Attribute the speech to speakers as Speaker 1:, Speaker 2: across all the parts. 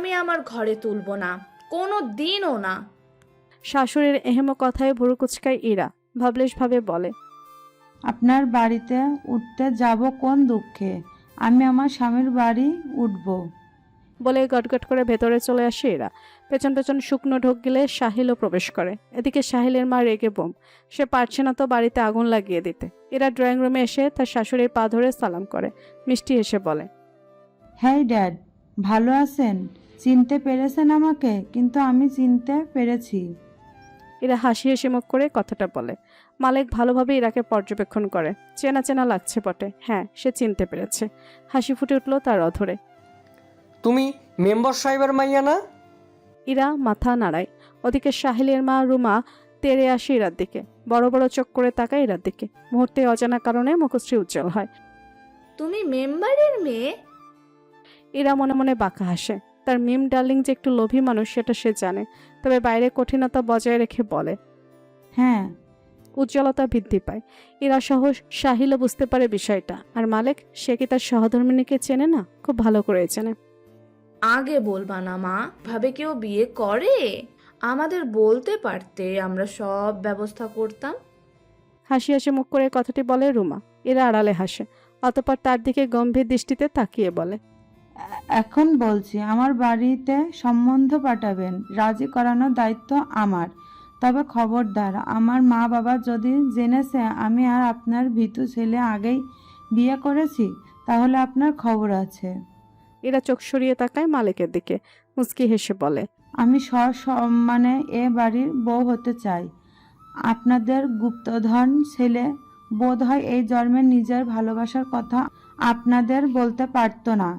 Speaker 1: আমি আমার ঘরে তুলব না, কোনো দিনও না।
Speaker 2: শাশুড়ির এহেম কথায় ভুরু কুচকায় ইরা। ভাবলেশ ভাবে বলে,
Speaker 3: আপনার বাড়িতে উঠতে যাব কোন দুঃখে? আমি আমার স্বামীর বাড়ি উঠব।
Speaker 2: বলে গটগট করে ভেতরে চলে আসে ইরা। পেছন পেছন শুকনো ঢোক গেলে সাহিলও প্রবেশ করে। এদিকে সাহিলের মা রেগে বোম। সে পারছে না তো বাড়িতে আগুন লাগিয়ে দিতে। ইরা ড্রয়িং রুমে এসে তার শাশুড়ির পা ধরে সালাম করে। মিষ্টি হেসে বলে,
Speaker 3: হ্যাঁ ড্যাড, ভালো আছেন? চিনতে পেরেছেন আমাকে? কিন্তু আমি চিনতে পেরেছি।
Speaker 2: ইরা হাসি হেসে মুখ করে কথাটা বলে। মালিক ভালোভাবে ইরাকে পর্যবেক্ষণ করে। চেনা চেনা লাগছে বটে। হ্যাঁ, সে চিনতে পেরেছে। হাসি ফুটে উঠল তার অধরে।
Speaker 4: তুমি মেম্বার সাহেবের মাইয়া না?
Speaker 2: ইরা মাথা নাড়ায়। ওদিকে সাহিলের মা রুমা তেড়ে আসে ইরার দিকে। বড় বড় চোখ করে তাকায় ইরার দিকে। মুহূর্তে অজানা কারণে মুখশ্রী উজ্জ্বল হয়।
Speaker 1: তুমি মেম্বারের মেয়ে?
Speaker 2: ইরা মনে মনে বাঁকা হাসে। তার মিম ডার্লিং যে একটু লোভী মানুষ সেটা সে জানে, তবে বাইরে কঠিনতা বজায় রেখে বলে।
Speaker 3: হ্যাঁ।
Speaker 2: উজ্জ্বলতা বৃদ্ধি পায়। ইরা সহ সাহিলও বুঝতে পারে বিষয়টা। আর মালিক, সে কি তার সহধর্মিণীকে চেনে না? খুব ভালো করে চেনে।
Speaker 1: আগে বলবা না মা, ভাবে কেউ বিয়ে করে? আমাদের বলতে পারতে, আমরা সব ব্যবস্থা করতাম।
Speaker 2: হাসি হাসি মুখ করে কথাটি বলে রুমা। এরা আড়ালে হাসে। অতঃপর তার দিকে গম্ভীর দৃষ্টিতে তাকিয়ে বলে,
Speaker 3: এখন বলছি, আমার বাড়িতে সম্বন্ধ পাঠাবেন, রাজি করানোর দায়িত্ব আমার। তবে খবরদার, আমার মা বাবা যদি জেনেছে আমি আর আপনার ভীতু ছেলে আগেই বিয়ে করেছি, তাহলে আপনার খবর আছে।
Speaker 2: এরা চোখ সরিয়ে তাকায় মালিকের দিকে। মুচকি হেসে বলে,
Speaker 3: আমি সসম্মানে এ বাড়ির বউ হতে চাই। আপনাদের গুপ্তধন ছেলে বোধ হয় এই জন্মে নিজের ভালোবাসার কথা আপনাদের বলতে পারত না,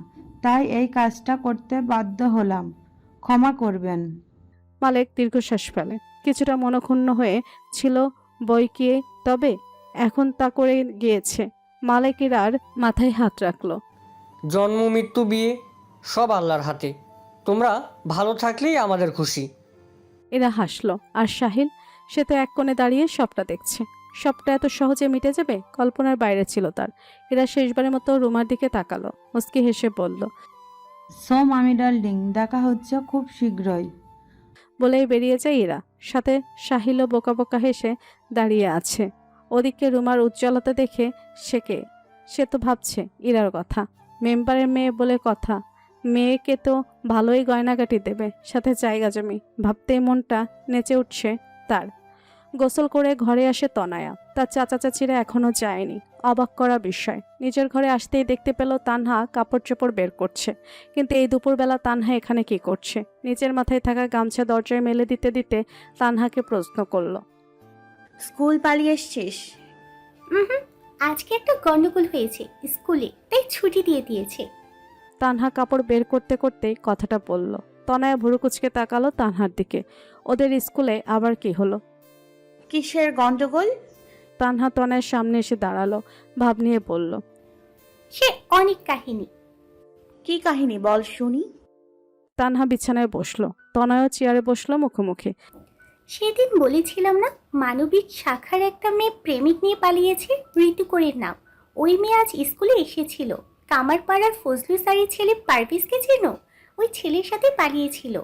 Speaker 3: তাই এই কাজটা করতে বাধ্য হলাম। ক্ষমা করবেন।
Speaker 2: মালিক দীর্ঘশ্বাস ফেলে। কিছুটা মনক্ষুণ্ণ হয়ে ছিল বইকি, তবে এখন তা করে গিয়েছে। মালিক ইরার মাথায় হাত রাখলো।
Speaker 4: জন্ম মৃত্যু বিয়ে সব আল্লাহর হাতে। তোমরা ভালো থাকলেই আমাদের খুশি।
Speaker 2: এরা হাসলো। আর সাহিল, সে তো এক কোণে দাঁড়িয়ে সবটা দেখছে। সবটা এত সহজে মিটে যাবে কল্পনার বাইরে ছিল তার। এরা শেষবারের মতো রুমার দিকে তাকালো। মুচকি হেসে বলল,
Speaker 3: সো মামি ডার্লিং, দেখা হচ্ছে খুব শীঘ্রই।
Speaker 2: বলেই বেরিয়ে যায় ইরা। সাথে সাহিলও বোকা বোকা হেসে দাঁড়িয়ে আছে। ওদিকে রুমার উজ্জ্বলতা দেখে সে তো ভাবছে ইরার কথা। মেম্বারের মেয়ে বলে কথা। মেয়েকে তো ভালোই গয়নাগাটি দেবে, সাথে জায়গা জমি। ভাবতেই মনটা নেচে উঠছে তার। গোসল করে ঘরে আসে তনয়া। তার চাচা চাচিরা এখনো যায়নি। অবাক করা বিষয়, নিজের ঘরে আসতেই দেখতে পেল তানহা কাপড় চোপড় বের করছে। কিন্তু এই দুপুরবেলা তানহা এখানে কি করছে? নিজের মাথায় থাকা গামছা দরজায় মেলে দিতে দিতে তানহাকে প্রশ্ন করল,
Speaker 5: স্কুল পালিয়ে এসছিস? আজকে একটা গন্ডগোল হয়েছে স্কুলে, তাই ছুটি দিয়ে দিয়েছে।
Speaker 2: তানহা কাপড় বের করতে করতেই কথাটা বলল। তনয়া ভুরু কুচকে তাকালো তানহার দিকে। ওদের স্কুলে আবার কি হলো?
Speaker 5: কিসের গন্ডগোল?
Speaker 2: তানহা তনয়ের সামনে এসে দাঁড়ালো। ভাব নিয়ে বলল,
Speaker 5: সে অনেক কাহিনী। কি কাহিনী বল শুনি।
Speaker 2: তানহা বিছানায় বসলো। তনয়ও চেয়ারে বসলো মুখোমুখি।
Speaker 5: সেদিন বলেছিলাম না, মানবিক শাখার একটা মেয়ে প্রেমিক নিয়ে পালিয়েছে, ঋতুকরের নাম। ওই মেয়ে আজ স্কুলে এসেছিল। কামারপাড়ার ফজলু স্যারের ছেলে পারভেজকে চেনো? ওই ছেলের সাথে পালিয়েছিল,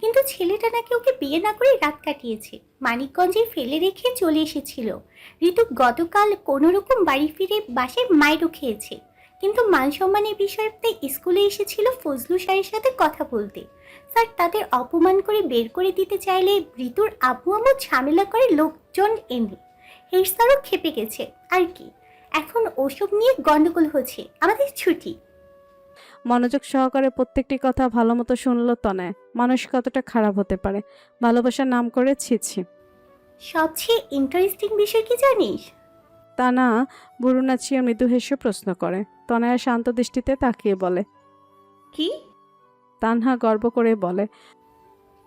Speaker 5: কিন্তু ছেলেটা নাকি ওকে বিয়ে না করে রাত কাটিয়েছে। মানিকগঞ্জে ফেলে রেখে চলে এসেছিল। ঋতু গতকাল কোনো রকম বাড়ি ফিরে বাসায় মাইরও খেয়েছে, কিন্তু মান সম্মানের বিষয়তে স্কুলে এসেছিল ফজলু স্যারের সাথে কথা বলতে। স্যার তাদের অপমান করে বের করে দিতে চাইলে ঋতুর আব্বু আম্মু ঝামেলা করে লোকজন এনে। হেড স্যারও খেপে গেছে আর কি। এখন ওসব নিয়ে গন্ডগোল হচ্ছে। আমাদের ছুটি।
Speaker 2: মনোযোগ সহকারে প্রত্যেকটি কথা ভালো মতো শুনল তনয়। মানুষ কতটা খারাপ হতে পারে, ভালোবাসার নাম করে ছিছি।
Speaker 5: সবচেয়ে ইন্টারেস্টিং বিষয় কি জানিস?
Speaker 2: তা না বুড়ো নাচিয়ে মৃদু হেসে প্রশ্ন করে। তনয়া শান্ত দৃষ্টিতে তাকিয়ে বলে,
Speaker 5: কি?
Speaker 2: তানহা গর্ব করে বলে,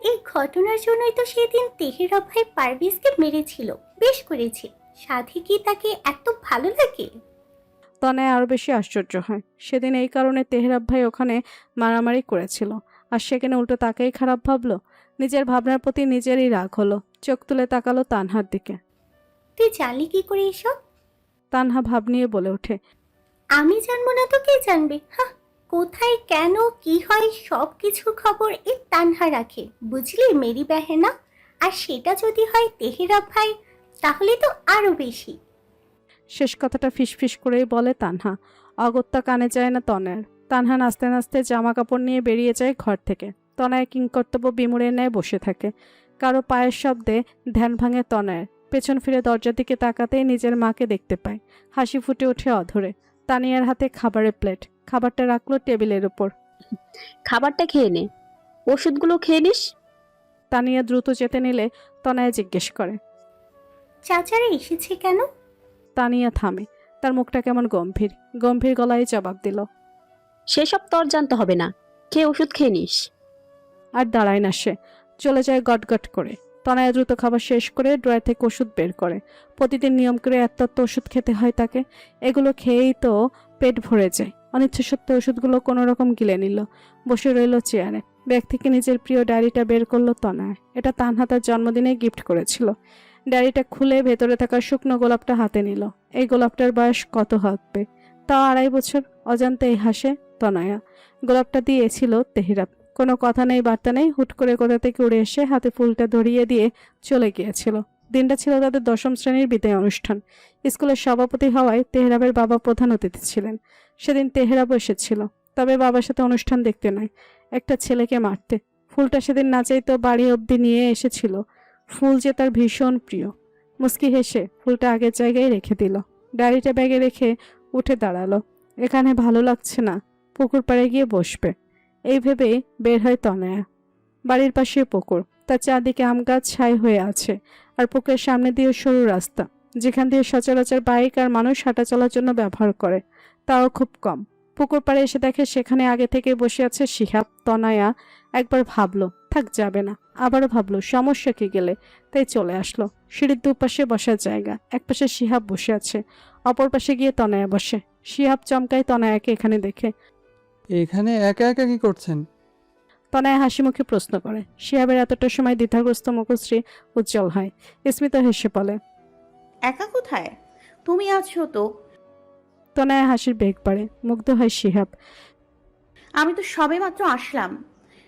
Speaker 5: এই ঘটনার জন্যই তো সেদিন তেহেরা ভাই পারভেজকে মেরেছিল। বেশ করেছে। সাথে কি তাকে এত ভালো লাগে?
Speaker 2: তনয় আরো বেশি আশ্চর্য হয়। সেদিন এই কারণে তেহরাব ভাই ওখানে মারামারি করেছিল, আর সেখানে উল্টো তাকেই খারাপ ভাবলো। নিজের ভাবনার প্রতি নিজেরই রাগ হলো। চোখ তুলে তাকালো তানহার দিকে।
Speaker 5: তুই জানলি কি করে এসব?
Speaker 2: তানহা ভাব নিয়ে বলে ওঠে,
Speaker 5: আমি জানবো না তো কে জানবে? হ্যাঁ। কোথায় কেন কি হয় সব কিছুর খবর এই তানহা রাখে, বুঝলি মেরি বেহেনা? আর সেটা যদি হয় তেহরাব ভাই, তাহলে তো আরো বেশি।
Speaker 2: শেষ কথাটা ফিসফিস করেই বলে তানহা। অগত্যা কানে যায় না তনয়ের। তানহা নাচতে নাচতে জামা কাপড় নিয়ে বেরিয়ে যায় ঘর থেকে। তনয় কিংকর্তব্য বিমূঢ়ের ন্যায় বসে থাকে। কারো পায়ের শব্দে ধ্যান ভাঙে তনয়ের। পেছন ফিরে দরজার দিকে তাকাতেই নিজের মাকে দেখতে পায়। হাসি ফুটে ওঠে অধরে। তানিয়ার হাতে খাবারের প্লেট। খাবারটা রাখলো টেবিলের উপর।
Speaker 6: খাবারটা খেয়ে নে, ওষুধগুলো খেয়ে নিস।
Speaker 2: তানিয়া দ্রুত যেতে নিলে তনয় জিজ্ঞেস করে।
Speaker 5: চাচারা এসেছে কেন?
Speaker 2: তানিয়া থামে। তার মুখটা কেমন গম্ভীর। গম্ভীর গলায় জবাব দিল।
Speaker 6: সেসব তোর জানতে হবে না, খেয়ে ওষুধ খেয়ে নিস।
Speaker 2: আর দাঁড়ায় না সে, চলে যায় গটগট করে। তনয়া দ্রুত খাবার শেষ করে ড্রয়ার থেকে ওষুধ বের করে। প্রতিদিন নিয়ম করে এত ওষুধ খেতে হয় তাকে। এগুলো খেয়েই তো পেট ভরে যায়। অনিচ্ছা সত্ত্বে ওষুধগুলো কোনো রকম গিলে নিল। বসে রইল চেয়ারে। ব্যাগ থেকে নিজের প্রিয় ডায়েরিটা বের করলো তনয়। এটা তানহা তার জন্মদিনে গিফট করেছিল। ডায়েরিটা খুলে ভেতরে থাকা শুকনো গোলাপটা হাতে নিল। এই গোলাপটার বয়স কত হবে? তাও 2.5 বছর। অজান্তেই হাসে তনয়া। গোলাপটা দিয়েছিল তেহরাব। কোনো কথা নেই বার্তা নেই, হুট করে কোথা থেকে উড়ে এসে হাতে ফুলটা ধরিয়ে দিয়ে চলে গিয়েছিল। দিনটা ছিল তাদের 10ম শ্রেণীর বিদায় অনুষ্ঠান। স্কুলের সভাপতি হওয়ায় তেহরাবের বাবা প্রধান অতিথি ছিলেন। সেদিন তেহরাবও এসেছিল, তবে বাবার সাথে অনুষ্ঠান দেখতে নয়, একটা ছেলেকে মারতে। ফুলটা সেদিন না চাইতেও বাড়ি অবধি নিয়ে এসেছিল। ফুল যে তার ভীষণ প্রিয়। মুস্কি হেসে ফুলটা আগের জায়গায় রেখে দিল। ডায়েরিটা ব্যাগে রেখে উঠে দাঁড়ালো। এখানে ভালো লাগছে না, পুকুর পাড়ে গিয়ে বসবে। এই ভেবে বের হয় তনয়া। বাড়ির পাশে পুকুর। তার চারদিকে আম গাছ ছাই হয়ে আছে। আর পুকুরের সামনে দিয়ে সরু রাস্তা, যেখান দিয়ে সচরাচর বাইক আর মানুষ হাঁটা চলার জন্য ব্যবহার করে, তাও খুব কম। পুকুর পাড়ে এসে দেখে সেখানে আগে থেকে বসে আছে শিহাব। তনয়া একবার ভাবলো থাক যাবে না, আবারও ভাবলো সমস্যা কি গেলে, তাই চলে আসলো। সিঁড়ির দুপাশে বসার জায়গা। একপাশে শিহাব বসে আছে, অপর পাশে গিয়ে তনয়া বসে। শিহাব চমকায় তনয়াকে এখানে দেখে।
Speaker 7: এখানে একা একা কি করছেন?
Speaker 2: তনয়া হাসি মুখে প্রশ্ন করে। শিহাবের এতটা সময় দ্বিধাগ্রস্ত মুখশ্রী উজ্জ্বল হয়। স্মিত হেসে বলে,
Speaker 8: একা কোথায়, তুমি আছো তো।
Speaker 2: তনয়া হাসির বেগ বাড়ে। মুগ্ধ হয় শিহাব।
Speaker 8: আমি তো সবেমাত্র আসলাম,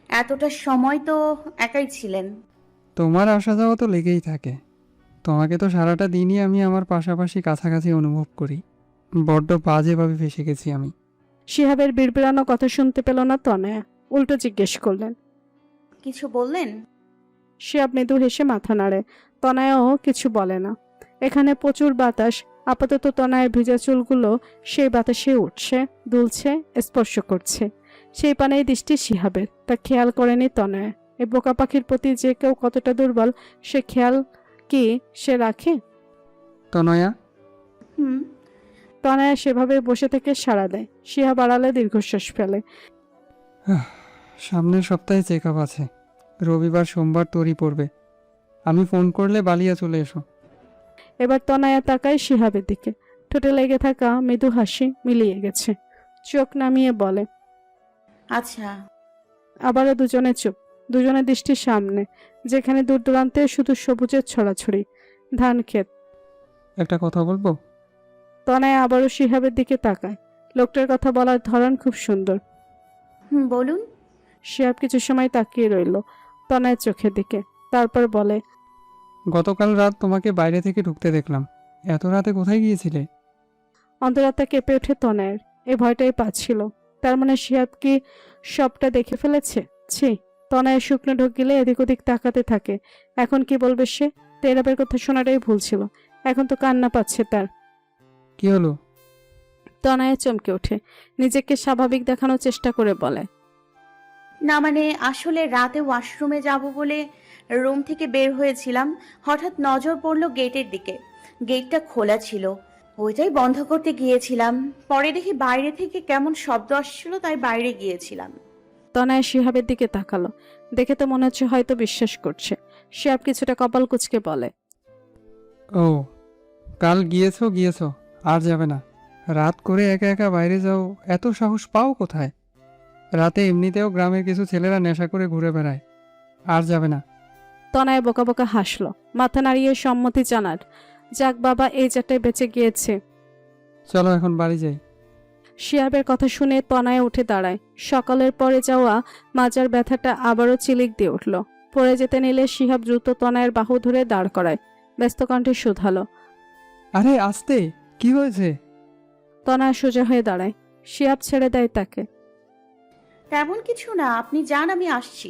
Speaker 8: এতটা সময় তো একাই ছিলেন।
Speaker 7: তোমার আসা যাওয়া তো লেগেই থাকে। তোমাকে তো সারাটা দিনই আমি আমার পাশাপাশি কাছাকাছি অনুভব করি। বড্ড বাজেভাবে ফেসে গেছি আমি।
Speaker 2: শিহাবের বিড়বিড়ানো কথা শুনতে পেল না তনয়া। উল্টো জিজ্ঞেস করলেন।
Speaker 8: কিছু বললেন?
Speaker 2: শিহাব মৃদু হেসে মাথা নাড়ে। তনয়াও কিছু বলে না। এখানে প্রচুর বাতাস। আপাতত তনয়ের ভিজা চুলগুলো সেই বাতাসে উঠছে, দুলছে, স্পর্শ করছে। সেই পানেই দৃষ্টি শিহাবের। তা খেয়াল করেনি তনয়া। এই বোকা পাখির প্রতি যে কেউ কতটা দুর্বল সে খেয়াল কি সে রাখে?
Speaker 7: তনয়া,
Speaker 8: হুম।
Speaker 2: তনয়া সেভাবে বসে থেকে সাড়া দেয়। শিহাব আড়ালে দীর্ঘশ্বাস ফেলে।
Speaker 7: সামনের সপ্তাহে চেক আপ আছে। রবিবার সোমবার তোরই পড়বে। আমি ফোন করলে বালিয়া চলে এসো।
Speaker 2: এবার তনয়া তাকায় শিহাবের দিকে। ঠোঁটে লেগে থাকা মৃদু হাসি মিলিয়ে গেছে। চোখ নামিয়ে বলে,
Speaker 8: আচ্ছা।
Speaker 2: আবারও দুজনে চুপ। দুজনের দৃষ্টির সামনে, যেখানে দূর দূরান্তে শুধু সবুজের ছড়াছড়ি, ধান ক্ষেত।
Speaker 7: একটা কথা বলবো?
Speaker 2: তনয়া আবারও শিহাবের দিকে তাকায়। লোকটার কথা বলার ধরন খুব সুন্দর।
Speaker 8: হুম, বলুন।
Speaker 2: শিহাব কিছু সময় তাকিয়ে রইল তনয়ের চোখের দিকে। তারপর বলে,
Speaker 7: গতকাল রাত তোমাকে বাইরে থেকে ঢুকতে দেখলাম। এত রাতে কোথায় গিয়েছিলে?
Speaker 2: অন্তরাত্মা কেঁপে ওঠে তনয়ের। এই ভয়টাই পাচ্ছিল। তার মানে শিহাব কি সবটা দেখে ফেলেছে? ছি। তনয়ের শুকনো ঢোক গিলে এদিক ওদিক তাকাতে থাকে। এখন কি বলবে সে? তেরাবের কথা শোনাটাই ভুল ছিল। এখন তো কান্না পাচ্ছে তার।
Speaker 7: কি হলো?
Speaker 2: তনয়া চমকে ওঠে। নিজেকে স্বাভাবিক দেখানোর চেষ্টা করে বলে,
Speaker 8: না মানে আসলে রাতে ওয়াশরুমে যাব বলে রুম থেকে বের হয়েছিলাম, হঠাৎ নজর পড়লো গেটের দিকে। গেটটা খোলা ছিল, ওইটাই বন্ধ করতে গিয়েছিলাম। পরে দেখি বাইরে থেকে কেমন শব্দ আসছিল, তাই বাইরে গিয়েছিলাম।
Speaker 2: তনয়া শিহাবের দিকে তাকালো। দেখে তো মনে হচ্ছে হয়তো বিশ্বাস করছে। শিহাব কিছুটা কপাল কুঁচকে বলে,
Speaker 7: ও, কাল গিয়েছো, আর যাবে না। রাত করে একা একা বাইরে যাও, এত সাহস পাও কোথায়? রাতে এমনিতেও গ্রামের কিছু ছেলেরা নেশা করে ঘুরে বেড়ায়। আর যাবে না।
Speaker 2: তনয়া বোকা বোকা হাসলো, মাথা নাড়িয়ে সম্মতি জানার। যাক বাবা, এই চারটায় বেঁচে গিয়েছে।
Speaker 7: চলো এখন বাড়ি যাই।
Speaker 2: শিহাবের কথা শুনে তনায় উঠে দাঁড়ায়। সকালের পরে যাওয়া মাজার ব্যথাটা আবারও চিলিক দিয়ে উঠল। পড়ে যেতে নিলে শিহাব দ্রুত তনায়ের বাহু ধরে দাঁড় করায়। ব্যস্ত কণ্ঠে শুধালো।
Speaker 7: আরে আস্তে, কি হয়েছে?
Speaker 2: তনায় সোজা হয়ে দাঁড়ায়। শিহাব ছেড়ে দেয় তাকে।
Speaker 8: তেমন কিছু না, আপনি যান, আমি আসছি।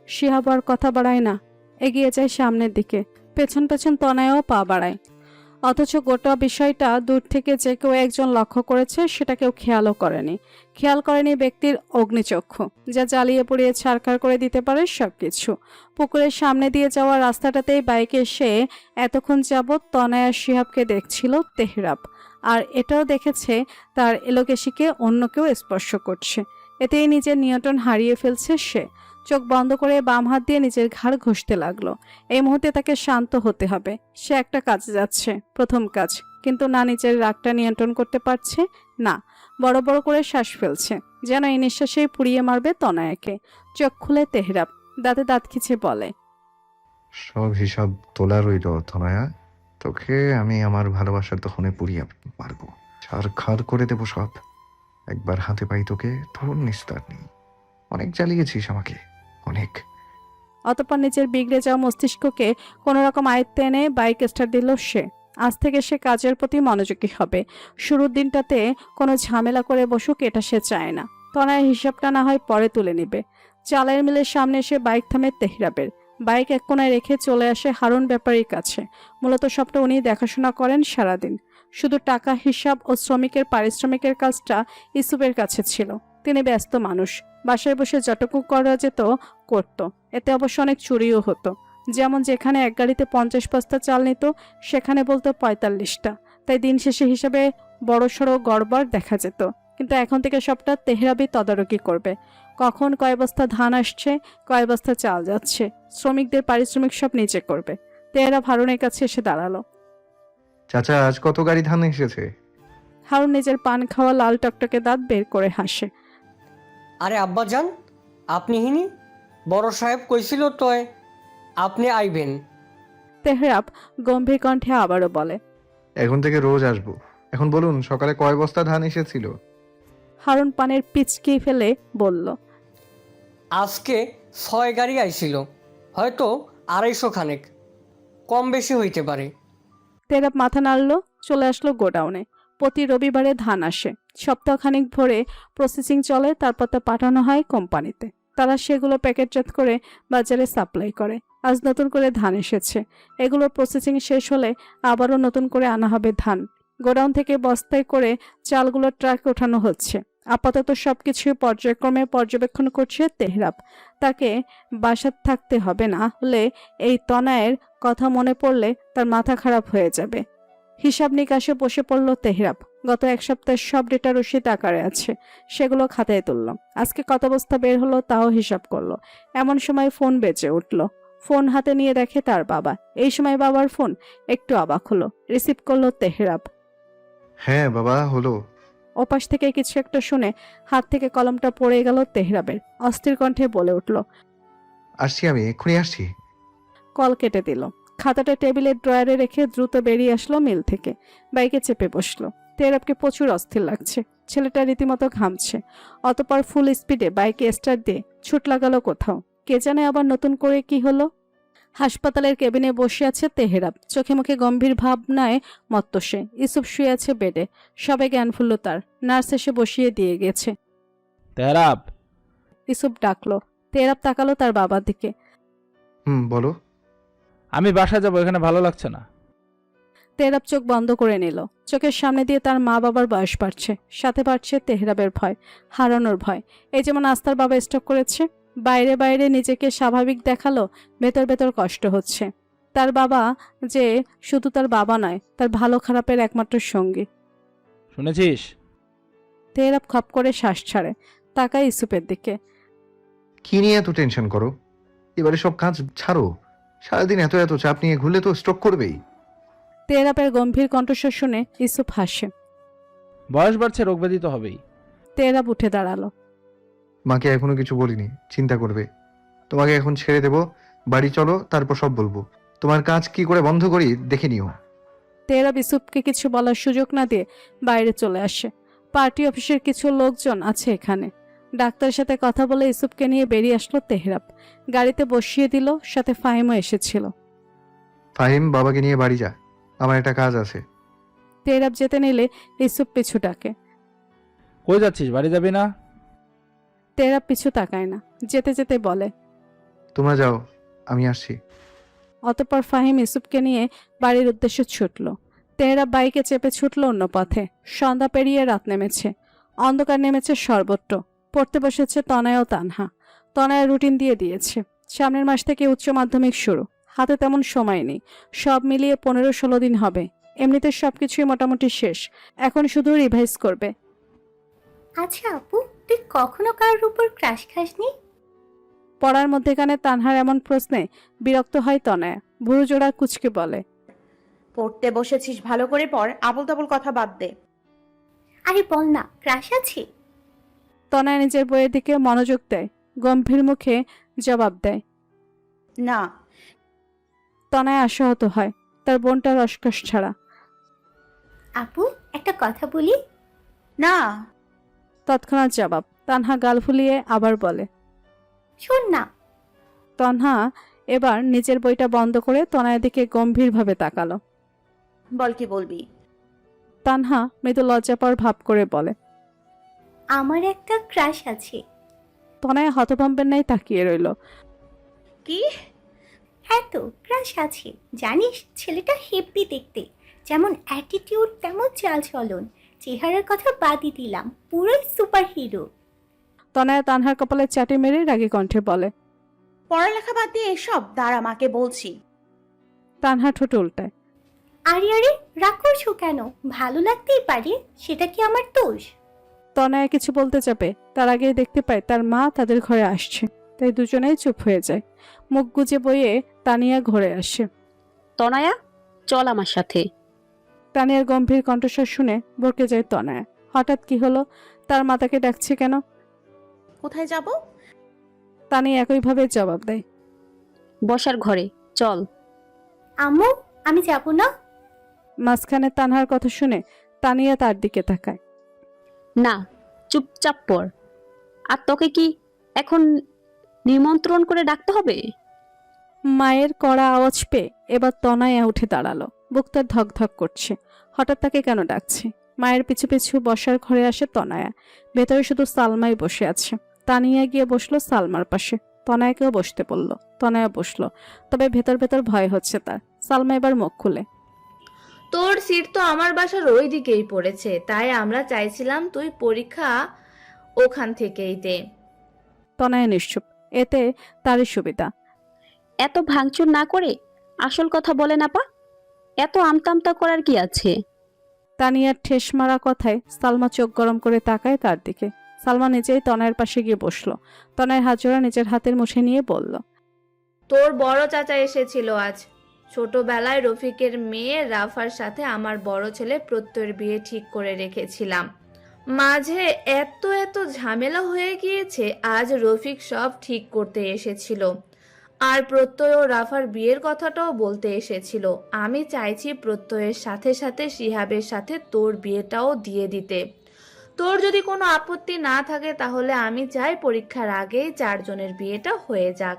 Speaker 2: শিহাব আর কথা বাড়ায় না, এগিয়ে যায় সামনের দিকে। পেছন পেছন তনায়ও পা বাড়ায়। অথচ গোটা বিষয়টা দূর থেকে যে কেউ একজন লক্ষ্য করেছে সেটা কেউ খেয়ালও করেনি। খেয়াল করেনি ব্যক্তির অগ্নিচক্ষু, যা জ্বালিয়ে পুড়িয়ে ছারখার করে দিতে পারে সবকিছু। পুকুরের সামনে দিয়ে যাওয়া রাস্তাটাতেই বাইকে এসে এতক্ষণ যাবৎ তনয়া শিহাবকে দেখছিল তেহরাব, আর এটাও দেখেছে তার এলোকেশিকে অন্য কেউ স্পর্শ করছে। এতেই নিজের নিয়ন্ত্রণ হারিয়ে ফেলছে সে। চোখ বন্ধ করে বাম হাত দিয়ে নিজের ঘাড় ঘষতে লাগলো। এই মুহূর্তে তাকে শান্ত হতে হবে। সে একটা কাজে যাচ্ছে, প্রথম কাজ, কিন্তু না নিজের রাগটা নিয়ন্ত্রণ করতে পারছে, না বড় বড় করে শ্বাস ফেলছে, যেন এই নিঃশ্বাসেই পুড়িয়ে মারবে তনয়াকে। চোখ খুলে তেহরাব দাঁতে দাঁত খিচে বলে,
Speaker 9: সব হিসাব তোলা রইল তনয়া, তোকে আমি আমার ভালোবাসার দহনে পুড়িয়ে মারবো, ছারখার করে দেবো সব। একবার হাতে পাই তোকে, তোর নিস্তার নেই। অনেক জ্বালিয়েছিস আমাকে, অনেক।
Speaker 2: অতঃপর নিজের বিগড়ে যাওয়া মস্তিষ্ককে কোনো রকম আয়ত্তে এনে বাইক স্টার্ট দিল সে। আজ থেকে সে কাজের প্রতি মনোযোগী হবে। শুরুর দিনটাতে কোনো ঝামেলা করে বসুক, এটা সে চায় না। তনয়ের হিসাবটা না হয় পরে তুলে নেবে। চালের মিলের সামনে এসে বাইক থামে তেহরাবের। বাইক এক কোনায় রেখে চলে আসে হারুন ব্যাপারীর কাছে। মূলত সবটা উনি দেখাশোনা করেন সারাদিন। শুধু টাকা হিসাব ও শ্রমিকের পারিশ্রমিকের কাজটা ইসুফের কাছে ছিল। তিনি ব্যস্ত মানুষ, বাসায় বসে যতটুকু করা যেত করত। এতে অবশ্য অনেক চুরিও হতো। যেমন যেখানে এক গাড়িতে 50 বস্তা চাল নিত, সেখানে বলতো 45টা। তাই দিন শেষে হিসাবে বড়সড় গড়বড় দেখা যেত। কিন্তু এখন থেকে সবটা তেহরাবই তদারকি করবে। কখন কয় বস্তা ধান আসছে, কয় বস্তা চাল যাচ্ছে, শ্রমিকদের পারিশ্রমিক সব নিজে করবে। তেহরাব হারুনের কাছে এসে দাঁড়ালো।
Speaker 9: চাচা, আজ কত গাড়ি ধান এসেছে?
Speaker 2: হারুন নিজের পান খাওয়া লাল টকটকে দাঁত বের করে হাসে।
Speaker 4: আরে আব্বাজান, আপনি হিনি বড় সাহেব কইছিল তো আপনি আইবেন।
Speaker 2: তেহরাব গম্ভীর কণ্ঠে আবারও বলে,
Speaker 9: এখন থেকে রোজ আসবো। এখন বলুন, সকালে কয় বস্তা ধান এসেছিল?
Speaker 2: হারুন পানের পিচকি ফেলে বলল,
Speaker 4: আজকে 6 গাড়ি আইছিল, হয়তো 250 খানেক, কম বেশি হইতে পারে।
Speaker 2: তেহরাব মাথা নাড়ল। চলে আসলো গোডাউনে। প্রতি রবিবারে ধান আসে। সপ্তাহখানিক ভরে প্রসেসিং চলে, তারপর তা পাঠানো হয় কোম্পানিতে। তারা সেগুলো প্যাকেটজাত করে বাজারে সাপ্লাই করে। আজ নতুন করে ধান এসেছে। এগুলোর প্রসেসিং শেষ হলে আবারও নতুন করে আনা হবে ধান। গোডাউন থেকে বস্তায় করে চালগুলো ট্রাকে ওঠানো হচ্ছে। আপাতত সবকিছু পর্যায়ক্রমে পর্যবেক্ষণ করছে তেহরাব। তাকে বাসায় থাকতে হবে, না হলে এই তনয়ের কথা মনে পড়লে তার মাথা খারাপ হয়ে যাবে। হিসাব নিকাশে বসে পড়ল তেহরাব। গত এক সপ্তাহের সব ডেটা রসিদ আকারে আছে, সেগুলো খাতায় তুলল। আজকে কত বস্তা বের হলো তাও হিসাব করলো। এমন সময় ফোন বেজে উঠল। ফোন হাতে নিয়ে দেখে তার বাবা। এই সময় বাবার ফোন। একটু অবাক হলো। রিসিভ করলো তেহরাব।
Speaker 9: হ্যাঁ বাবা, হলো।
Speaker 2: ওপাশ থেকে কিছু একটা শুনে হাত থেকে কলমটা পড়ে গেল তেহরাবের। অস্থির কণ্ঠে বলে উঠল,
Speaker 9: আসছি, আমি এক্ষুনি আসছি।
Speaker 2: কল কেটে দিল। খাতাটা টেবিলের ড্রয়ারে রেখে দ্রুত বেরিয়ে আসলো মিল থেকে। বাইকে চেপে বসলো। তেহরাবকে প্রচুর অস্থির লাগছে। ছেলেটা রীতিমতো ঘামছে। অতপর ফুল স্পিডে বাইকে স্টার্ট দিয়ে ছুট লাগালো কোথাও। কে জানে আবার নতুন করে কি হলো। হাসপাতালের কেবিনে বসে আছে তেহরাব। চোখে মুখে গম্ভীর ভাবনায় মত্ত সে। ইসুফ শুয়ে আছে বেডে। সবে জ্ঞান ফুলল তার। নার্স এসে বসিয়ে দিয়ে গেছে।
Speaker 10: তেহরাব।
Speaker 2: ইসুফ ডাকলো। তেহরাব তাকালো তার বাবার দিকে।
Speaker 9: বলো।
Speaker 10: আমি বাসা যাবো, এখানে ভালো লাগছে না।
Speaker 2: তেহরাব চোখ বন্ধ করে নিল। চোখের সামনে দিয়ে তার মা বাবার বয়স বাড়ছে, সাথে বাড়ছে তেহরাবের ভয়, হারানোর ভয়। এই যেমন আস্তার বাবা স্ট্রোক করেছে, বাইরে বাইরে নিজেকে স্বাভাবিক দেখালো, ভেতর ভেতর কষ্ট হচ্ছে। তার বাবা যে শুধু তার বাবা নয়, তার ভালো খারাপের একমাত্র সঙ্গী।
Speaker 10: শুনেছিস?
Speaker 2: তেহরাব খপ করে শ্বাস ছাড়ে, তাকায় ইসুফের দিকে।
Speaker 9: কি নিয়ে এত টেনশন করো? এবারে সব কাজ ছাড়ো। সারাদিন এত এত চাপ নিয়ে ঘুরলে তো স্ট্রোক করবেই।
Speaker 2: তেহরাবের গম্ভীর কণ্ঠস্বর শুনে ইসুফ হাসে।
Speaker 10: বয়স বাড়ছে, রোগব্যাধি তো হবেই।
Speaker 2: তেহরাব উঠে দাঁড়ালো।
Speaker 9: মাকে এখনো কিছু বলিনি, চিন্তা করবে। তোমাকে এখন ছেড়ে দেব, বাড়ি চলো, তারপর সব বলবো। তোমার কাজ কি করে বন্ধ করি দেখে নিও।
Speaker 2: তেহরাব ইসুফকে কিছু বলার সুযোগ না দিয়ে বাইরে চলে আসে। পার্টি অফিসের কিছু লোকজন আছে এখানে। ডাক্তারের সাথে কথা বলে ইসুফকে নিয়ে বেরিয়ে আসলো তেহরাব। গাড়িতে বসিয়ে দিল, সাথে ফাহিমও এসেছিল।
Speaker 9: ফাহিম, বাবাকে নিয়ে বাড়ি যা, আমার একটা কাজ আছে।
Speaker 2: তেহরাব যেতে নিলে ইসুফ পিছু ডাকে।
Speaker 10: কই যাচ্ছিস, বাড়ি যাবি না?
Speaker 2: তেহরাব পিছু তাকায় না, যেতে যেতে বলে,
Speaker 9: তোমরা যাও, আমি আসছি।
Speaker 2: অতঃপর ফাহিম ইসুফকে নিয়ে বাড়ির উদ্দেশ্যে ছুটল। তেহরাব বাইকে চেপে ছুটল অন্য পথে। সন্ধ্যা পেরিয়ে রাত নেমেছে, অন্ধকার নেমেছে সর্বত্র। পড়তে বসেছে তনয়া ও তানহা। তনয়া রুটিন দিয়ে দিয়েছে, সামনের মাস থেকে উচ্চ মাধ্যমিক শুরু। হাতে তেমন সময় নেই, সব মিলিয়ে 15-16 দিন হবে। এমনিতে সবকিছুই মোটামুটি শেষ, এখন শুধু রিভাইজ করবে।
Speaker 5: আচ্ছা আপু, তুই কখনো কারোর উপর ক্রাশ খাসনি?
Speaker 2: পড়ার মধ্যেখানে তানহার এমন প্রশ্নে বিরক্ত হয় তনয়া। ভুরু জোড়া কুচকে বলে,
Speaker 8: পড়তে বসেছিস, ভালো করে পড়, আবল তাবল কথা বাদ দে।
Speaker 5: আরে বল না, ক্রাশ আছে?
Speaker 2: তনয়া নিজের বইয়ের দিকে মনোযোগ দেয়, গম্ভীর মুখে জবাব দেয়।
Speaker 8: না।
Speaker 2: তনয়া আশাহত হয়, তার বোনটা রসকস ছাড়া।
Speaker 5: আপু, একটা কথা বলি।
Speaker 8: না।
Speaker 2: তৎক্ষণাৎ জবাব। তানহা গাল ফুলিয়ে আবার বলে,
Speaker 5: শোন না।
Speaker 2: তনহা এবার নিজের বইটা বন্ধ করে তনয়ের দিকে গম্ভীরভাবে তাকালো।
Speaker 8: বল, কি বলবি?
Speaker 2: তানহা মৃদু লজ্জা পাওয়ার ভাব করে বলে,
Speaker 5: আমার একটা ক্রাশ আছে।
Speaker 2: তনয়া হতভম্বের ন্যায় তাকিয়ে রইল।
Speaker 8: কি?
Speaker 5: হ্যাঁ তো, ক্রাশ আছে। জানিস, ছেলেটা হেব্বি দেখতে, যেমন অ্যাটিটিউড তেমন চাল চলন। চেহারার কথা বাদই দিলাম, পুরোই সুপার হিরো।
Speaker 2: তনয়া তানহার কপালে চাটি মেরে রাগী কণ্ঠে বলে,
Speaker 8: পড়ালেখা বাদ দিয়ে এসব, দাঁড়া মাকে বলছি।
Speaker 2: তানহা ঠোঁট উল্টায়।
Speaker 5: আরে আরে, রাগ করছো কেন? ভালো লাগতেই পারে, সেটা কি আমার দোষ?
Speaker 2: তনয়া কিছু বলতে যাবে, তার আগেই দেখতে পায় তার মা তাদের ঘরে আসছে। তাই দুজনেই চুপ হয়ে যায়। মুখ গুজে বইয়ে তানিয়া ঘরে আসে।
Speaker 6: তনয়া, চল আমার সাথে।
Speaker 2: তানিয়ার গম্ভীর কণ্ঠস্বর শুনে ভরকে যায় তনয়া। হঠাৎ কি হলো? তার মা তাকে ডাকছে কেন?
Speaker 8: কোথায় যাব?
Speaker 2: তানিয়া একইভাবে জবাব দেয়,
Speaker 6: বসার ঘরে চল।
Speaker 5: আম্মু, আমি যাব না।
Speaker 2: মাঝখানে তানহার কথা শুনে তানিয়া তার দিকে তাকায়।
Speaker 6: না, চুপচাপ পড়। আর তোকে কি এখন নিমন্ত্রণ করে ডাকতে হবে?
Speaker 2: মায়ের কড়া আওয়াজ পেয়ে এবার তনয়া উঠে দাঁড়ালো। বুকটা ধকধক করছে। হঠাৎ তাকে কেন ডাকছে? মায়ের পিছু পিছু বসার ঘরে আসে তনয়া। ভেতরে শুধু সালমাই বসে আছে। তানিয়া গিয়ে বসলো সালমার পাশে। তনয়াকেও বসতে বলল। তনয়া বসলো, তবে ভেতর ভেতর ভয় হচ্ছে তার। সালমা এবার মুখ খুলে,
Speaker 1: তোর সিট তো আমার বাসার ওই দিকেই পড়েছে, তাই আমরা চাইছিলাম তুই পরীক্ষা ওখান থেকেই দে।
Speaker 2: তনয়া নিশ্চুপ, এতে তারই সুবিধা।
Speaker 6: এত ভাঙচুর না করে আসল কথা বলে না পা। এত আমতামতা করার কি আছে?
Speaker 2: তানিয়ার ঠেস মারা কথায় সালমা চোখ গরম করে তাকায় তার দিকে। সালমা নিজেই তনয়ের পাশে গিয়ে বসলো। তনয়ের হাত জোড়া নিজের হাতের মুঠে নিয়ে বলল,
Speaker 1: তোর বড় চাচা এসেছিল আজ। ছোটবেলায় রফিকের মেয়ে রাফার সাথে আমার বড় ছেলে প্রত্যয়ের বিয়ে ঠিক করে রেখেছিলাম। মাঝে এত এত ঝামেলা হয়ে গিয়েছে, আজ রফিক সব ঠিক করতে এসেছিল। আর প্রত্যয় ও রাফার বিয়ের কথাটাও বলতে এসেছিল। আমি চাইছি প্রত্যয়ের সাথে সাথে শিহাবের সাথে তোর বিয়েটাও দিয়ে দিতে। তোর যদি কোনো আপত্তি না থাকে তাহলে আমি চাই পরীক্ষার আগেই 4 জনের বিয়েটা হয়ে যাক।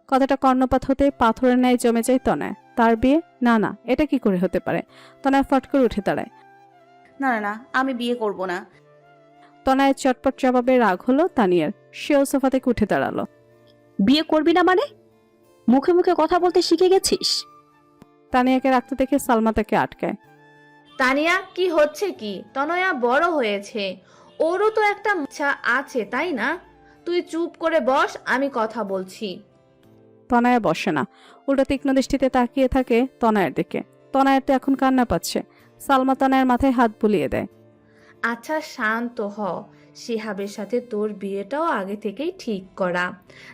Speaker 2: কথাটা কর্ণপাত হতে পাথরের ন্যায় জমে যায় তনয়। তার বিয়ে? না না, এটা কি করে হতে পারে? তনয় ফট করে উঠে দাঁড়ায়।
Speaker 8: না না না, আমি বিয়ে করব না।
Speaker 2: তনয়ের চটপট জবাবে রাগ হলো তানিয়ার। সেও সোফা থেকে উঠে দাঁড়ালো।
Speaker 6: বিয়ে করবি না মানে? মুখে মুখে কথা বলতে শিখে গেছিস?
Speaker 2: তানিয়াকে রাখতে দেখে সালমা তাকে আটকায়।
Speaker 1: তানিয়া, কি হচ্ছে কি? তনয়া বড় হয়েছে, ওরও তো একটা ইচ্ছা আছে, তাই না? তুই চুপ করে বস, আমি কথা বলছি।
Speaker 2: তনয়া বসে না, উল্টো তীক্ষ্ণ দৃষ্টিতে তাকিয়ে থাকে তনয়ের দিকে। তনয়ের তো এখন কান্না পাচ্ছে। সালমা তনয়ের মাথায় হাত বুলিয়ে দেয়।
Speaker 1: আচ্ছা শান্ত হ। শিহাবের সাথে তোর বিয়েটাও আগে থেকেই ঠিক করা,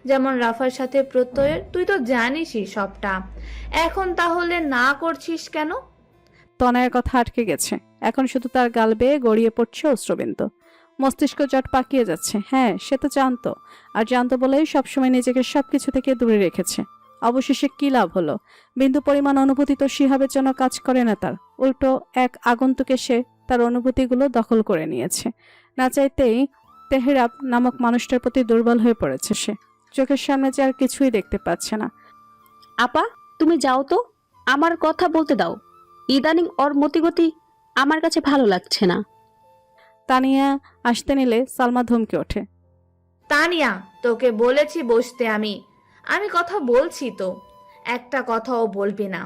Speaker 1: যেমন রাফার সাথে প্রত্যয়ের। তুই তো জানিসই সবটা। এখন তাহলে না করছিস কেন?
Speaker 2: তনয়ের কথা আটকে গেছে। এখন শুধু তার গাল বেয়ে গড়িয়ে পড়ছে অশ্রুবিন্দু। মস্তিষ্ক জট পাকিয়ে যাচ্ছে। হ্যাঁ, সে তো জানতো, আর জানতো বলেই সবসময় নিজেকে সবকিছু থেকে দূরে রেখেছে। অবশেষে কি লাভ হলো? বিন্দু পরিমাণ অনুভূতি তো শিহাবের জন্য কাজ করে না তার। উল্টো এক আগন্তুক এসে তার অনুভূতিগুলো দখল করে নিয়েছে। না চাইতেই তেহরাব নামক মানুষটার প্রতি দুর্বল হয়ে পড়েছে সে। চোখের সামনে যে আর কিছুই দেখতে পাচ্ছে না।
Speaker 6: আপা, তুমি যাও তো, আমার কথা বলতে দাও। ইদানিং ওর মতিগতি আমার কাছে ভালো লাগছে না।
Speaker 2: তানিয়া আসতে নিলে সালমা ধমকে ওঠে।
Speaker 1: তানিয়া, তোকে বলেছি বসতে। আমি কথা বলছি তো, একটা কথাও বলবি না।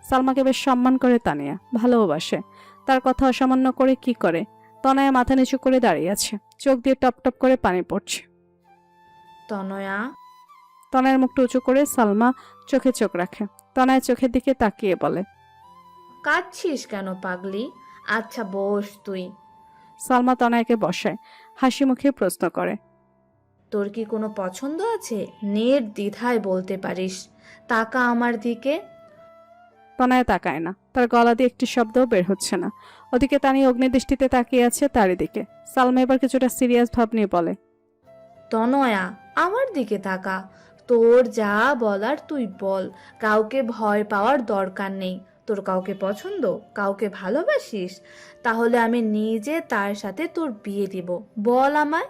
Speaker 2: সালমাকে বেশ সম্মান করে তানিয়া, ভালোবাসে। তার কথা অসামান্য করে কি করে? তনয়া মাথা নিচু করে দাঁড়িয়ে আছে, চোখ দিয়ে টপ টপ করে পানি পড়ছে।
Speaker 1: তনয়া,
Speaker 2: তনয়ের মুখটা উঁচু করে সালমা চোখে চোখ রাখে। তনয় চোখের দিকে তাকিয়ে বলে,
Speaker 1: কাঁদছিস কেন পাগলি? আচ্ছা বস তুই।
Speaker 2: সালমা তনয়কে বসায়, হাসি মুখে প্রশ্ন করে,
Speaker 1: তোর কি কোনো পছন্দ আছে? নির্দ্বিধায় বলতে পারিস। তাকা আমার দিকে।
Speaker 2: তনয় তাকায় না, তার গলা দিয়ে একটি শব্দও বের হচ্ছে না। ওদিকে তানিয়া অগ্নিদৃষ্টিতে তাকিয়ে আছে তারই দিকে। সালমা এবার কিছুটা সিরিয়াস ভাব নিয়ে বলে,
Speaker 1: তনয়া, আমার দিকে তাকা। তোর যা বলার তুই বল। কাউকে ভয় পাওয়ার দরকার নেই। তোর কাউকে পছন্দ, কাউকে ভালোবাসিস, তাহলে আমি নিজে তার সাথে তোর বিয়ে দিব। বল আমায়।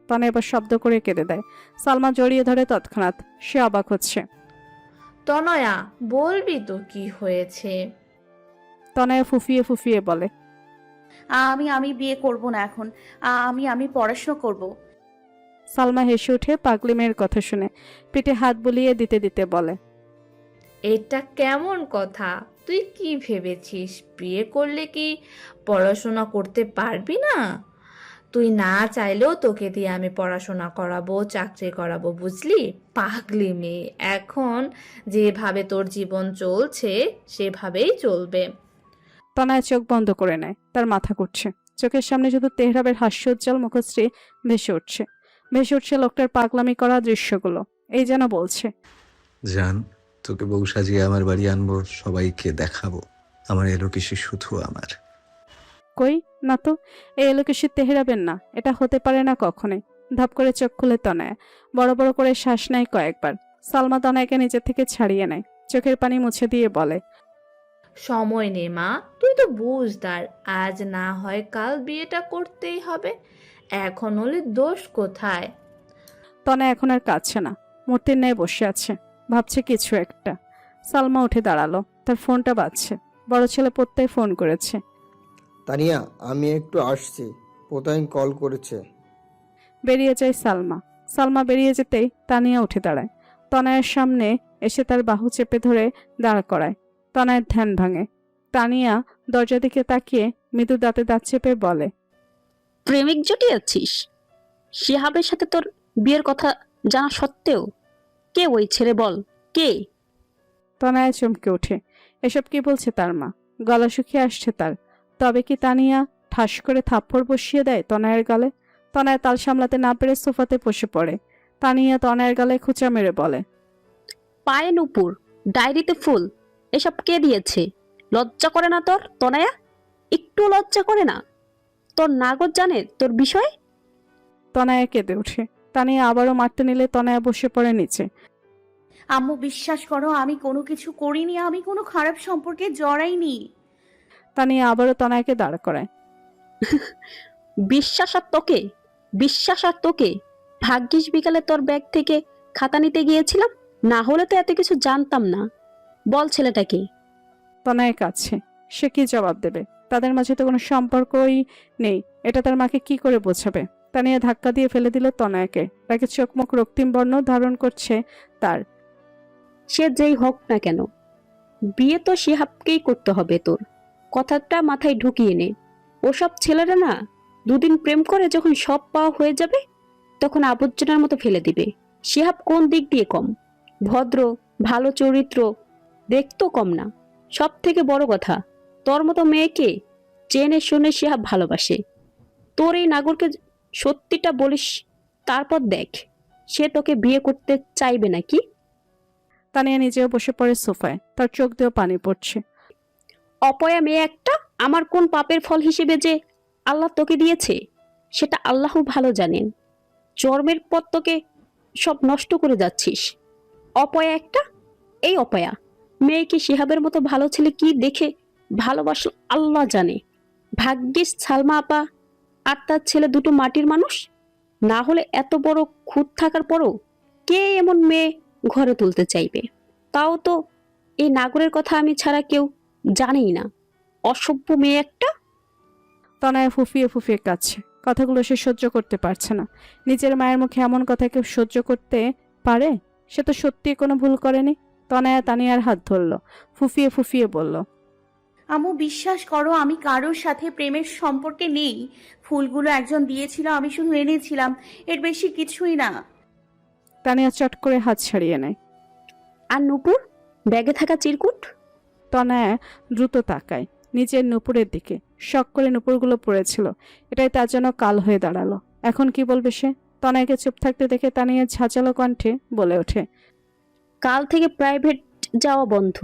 Speaker 2: তনয় এবার শব্দ করে কেঁদে দেয়। সালমা জড়িয়ে ধরে তৎক্ষণাৎ। সে অবাক হচ্ছে।
Speaker 1: তনয়া, বলবি তো কি হয়েছে?
Speaker 2: তনয় ফুফিয়ে ফুফিয়ে বলে,
Speaker 8: আমি বিয়ে করব না এখন। আমি পড়াশোনা করব।
Speaker 2: সালমা হেসে উঠে পাগলি মেয়ের কথা শুনে পিঠে হাত বুলিয়ে দিতে দিতে বলে,
Speaker 1: এটা কেমন কথা? তুই কি ভেবেছিস বিয়ে করলে কি পড়াশোনা করতে পারবি না? তুই না চাইলেও তোকে দিয়ে আমি পড়াশোনা করাবো, চাকরি করাবো, বুঝলি? পাগলি মেয়ে, এখন যেভাবে তোর জীবন চলছে সেভাবেই চলবে।
Speaker 2: তনয় চোখ বন্ধ করে নেয়, তার মাথা ঘুরছে। চোখের সামনে শুধু তেহরাবের হাস্যোজ্জ্বল মুখশ্রী ভেসে উঠছে। ভেসে উঠছে লোকটার পাগলামি করা দৃশ্যগুলো। এই যেন বলছে,
Speaker 9: জান, তোকে বউ সাজিয়ে আমার বাড়ি আনবো, সবাইকে দেখাবো আমার এলোকেশি শুধু আমার।
Speaker 2: কই না তো, এই এলোকেশি তেহরাবের না, এটা হতে পারে না কখনোই। ধাপ করে চোখ খুলে তনয় বড় বড় করে শ্বাস নেয় কয়েকবার। সালমা তনয়কে নিজের থেকে ছাড়িয়ে নেয়, চোখের পানি মুছে দিয়ে বলে,
Speaker 1: সময় নে মা, তুই তো বুঝদার। আজ না হয় কাল বিয়েটা করতেই হবে। এখন হলে দোষ কোথায়?
Speaker 2: তনয় এখন আর কাঁদছে না, মূর্তির ন্যায় বসে আছে, ভাবছে কিছু একটা। সালমা উঠে দাঁড়ালো, তার ফোনটা বাজছে। বড় ছেলে পোত্তাই ফোন করেছে।
Speaker 11: তানিয়া, আমি একটু আসছি, পোতাইন কল করেছে।
Speaker 2: বেরিয়ে যায় সালমা। সালমা বেরিয়ে যেতেই তানিয়া উঠে দাঁড়ায়, তনয়ের সামনে এসে তার বাহু চেপে ধরে দাঁড় করায়। তনয়ের ধ্যান ভাঙে। তানিয়া দরজা দিকে তাকিয়ে মৃদু দাঁতে দাঁত চেপে বলে,
Speaker 6: প্রেমিক জুটিয়েছিস? শিহাবের সাথে তোর বিয়ের কথা জানা সত্ত্বেও? কে ওই ছেলে, বল কে?
Speaker 2: তনয়া চমকে ওঠে। এসব কি বলছে তার মা? গলা শুকিয়ে আসছে তার। তবে কি তানিয়া ঠাস করে থাপ্পড় বসিয়ে দেয় তনয়ের গালে? তনয়া তাল সামলাতে না পেরে সোফাতে বসে পড়ে। তানিয়া তনয়ের গালে খুঁচা মেরে বলে,
Speaker 6: পায়ে নুপুর, ডায়েরিতে ফুল, এসব কে দিয়েছে? লজ্জা করে না তোর তনয়া? একটু লজ্জা করে না? তোর নাগর জানে তোর বিষয়?
Speaker 2: তনয়া কেঁদে ওঠে। তানিয়া আবারও মারতে নিলে তনয়া বসে পড়ে নিচে।
Speaker 8: আম্মু, বিশ্বাস করো, আমি কোনো কিছু করিনি। আমি কোনো খারাপ সম্পর্কে জড়াইনি।
Speaker 2: তানিয়া আবারও তনয়াকে দাঁড় করায়।
Speaker 6: বিশ্বাস আর তোকে ভাগ্যিস বিকালে তোর ব্যাগ থেকে খাতা নিতে গিয়েছিলাম, না হলে তো এত কিছু জানতাম না। বল ছেলেটাকে।
Speaker 2: তনয়া কাছে সে কি জবাব দেবে? তাদের মাঝে তো কোনো সম্পর্কই নেই, এটা তার মাকে কি করে বোঝাবে? তানিয়া ধাক্কা দিয়ে ফেলে দিল তনয়াকে। তাকে চোখ মুখ রক্তিম বর্ণ ধারণ করছে তার।
Speaker 6: সে যেই হোক না কেন, বিয়ে তো শিহাবকেই করতে হবে। তোর কথাটা মাথায় ঢুকিয়ে নে। ওসব ছেলেরা না, দুদিন প্রেম করে যখন সব পাওয়া হয়ে যাবে তখন আবর্জনার মতো ফেলে দিবে। শিহাব কোন দিক দিয়ে কম? ভদ্র, ভালো চরিত্র, দেখতো কম না। সব থেকে বড় কথা, তোর মতো মেয়েকে চেনে শুনে শিহাব ভালোবাসে। তোর এই নাগরকে সত্যিটা বলিস, তারপর দেখ সে তোকে বিয়ে করতে চাইবে নাকি।
Speaker 2: তানিয়া নিজেও বসে পড়ে সোফায়, তার চোখ দিয়েও পানি পড়ছে।
Speaker 6: অপয়া মেয়ে একটা, আমার কোন পাপের ফল হিসেবে যে আল্লাহ তোকে দিয়েছে সেটা আল্লাহ ভালো জানেন। জন্মের পর তোকে সব নষ্ট করে যাচ্ছিস। অপয়া একটা। এই অপয়া মেয়েকে শিহাবের মতো ভালো ছেলে কি দেখে ভালোবাসল আল্লাহ জানে। ভাগ্যিস সালমা আপা আর তার ছেলে দুটো মাটির মানুষ, না হলে এত বড় খুঁত থাকার পরও কে এমন মেয়ে ঘরে তুলতে চাইবে? তাও তো এই নাগরের কথা আমি ছাড়া কেউ জানেই না। অসভ্য মেয়ে একটা।
Speaker 2: তনয়া ফুফিয়ে ফুফিয়ে কাঁদছে। কথাগুলো সে সহ্য করতে পারছে না। নিজের মায়ের মুখে এমন কথা কেউ সহ্য করতে পারে? সে তো সত্যি কোনো ভুল করেনি। তনয়া তানিয়ার হাত ধরল, ফুফিয়ে ফুফিয়ে বলল,
Speaker 8: আম্মু বিশ্বাস করো, আমি কারোর সাথে প্রেমের সম্পর্কে নেই। ফুলগুলো একজন দিয়েছিল, আমি শুধু এনেছিলাম, এর বেশি কিছুই না।
Speaker 2: তানিয়া চট করে হাত ছাড়িয়ে নেয়।
Speaker 6: আর নূপুর, ব্যাগে থাকা চিরকুট?
Speaker 2: তনয়া দ্রুত তাকায় নিচের নুপুরের দিকে। শখ করে নুপুরগুলো পড়েছিল। এটাই তার জন্য কাল হয়ে দাঁড়ালো। এখন কি বলবে সে? তনয়াকে চুপ থাকতে দেখে তানিয়া ঝাঁঝালো কণ্ঠে বলে ওঠে,
Speaker 6: কাল থেকে প্রাইভেট যাওয়া বন্ধ,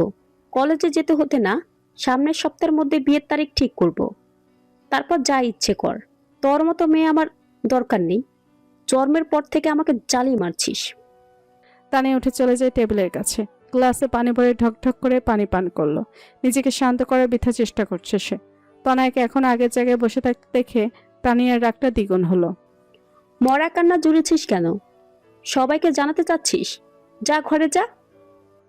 Speaker 6: কলেজে যেতে হতে না। সামনের সপ্তাহের মধ্যে বিয়ের তারিখ ঠিক করব, তারপর যা ইচ্ছে কর। তোর মতো মেয়ে আমার দরকার নেই। জন্মের পর থেকে আমাকে জ্বালিয়ে মারছিস।
Speaker 2: তানিয়া উঠে চলে যায় টেবিলের কাছে। গ্লাসে পানি ভরে ঢকঢক করে পানি পান করলো। নিজেকে শান্ত করার বৃথা চেষ্টা করছে সে। তনয়াকে এখন আগের জায়গায় বসে থাকতে দেখে তানিয়ার রাগটা দ্বিগুণ হলো।
Speaker 6: মরা কান্না জুড়েছিস কেন? সবাইকে জানাতে চাচ্ছিস? যা ঘরে যা।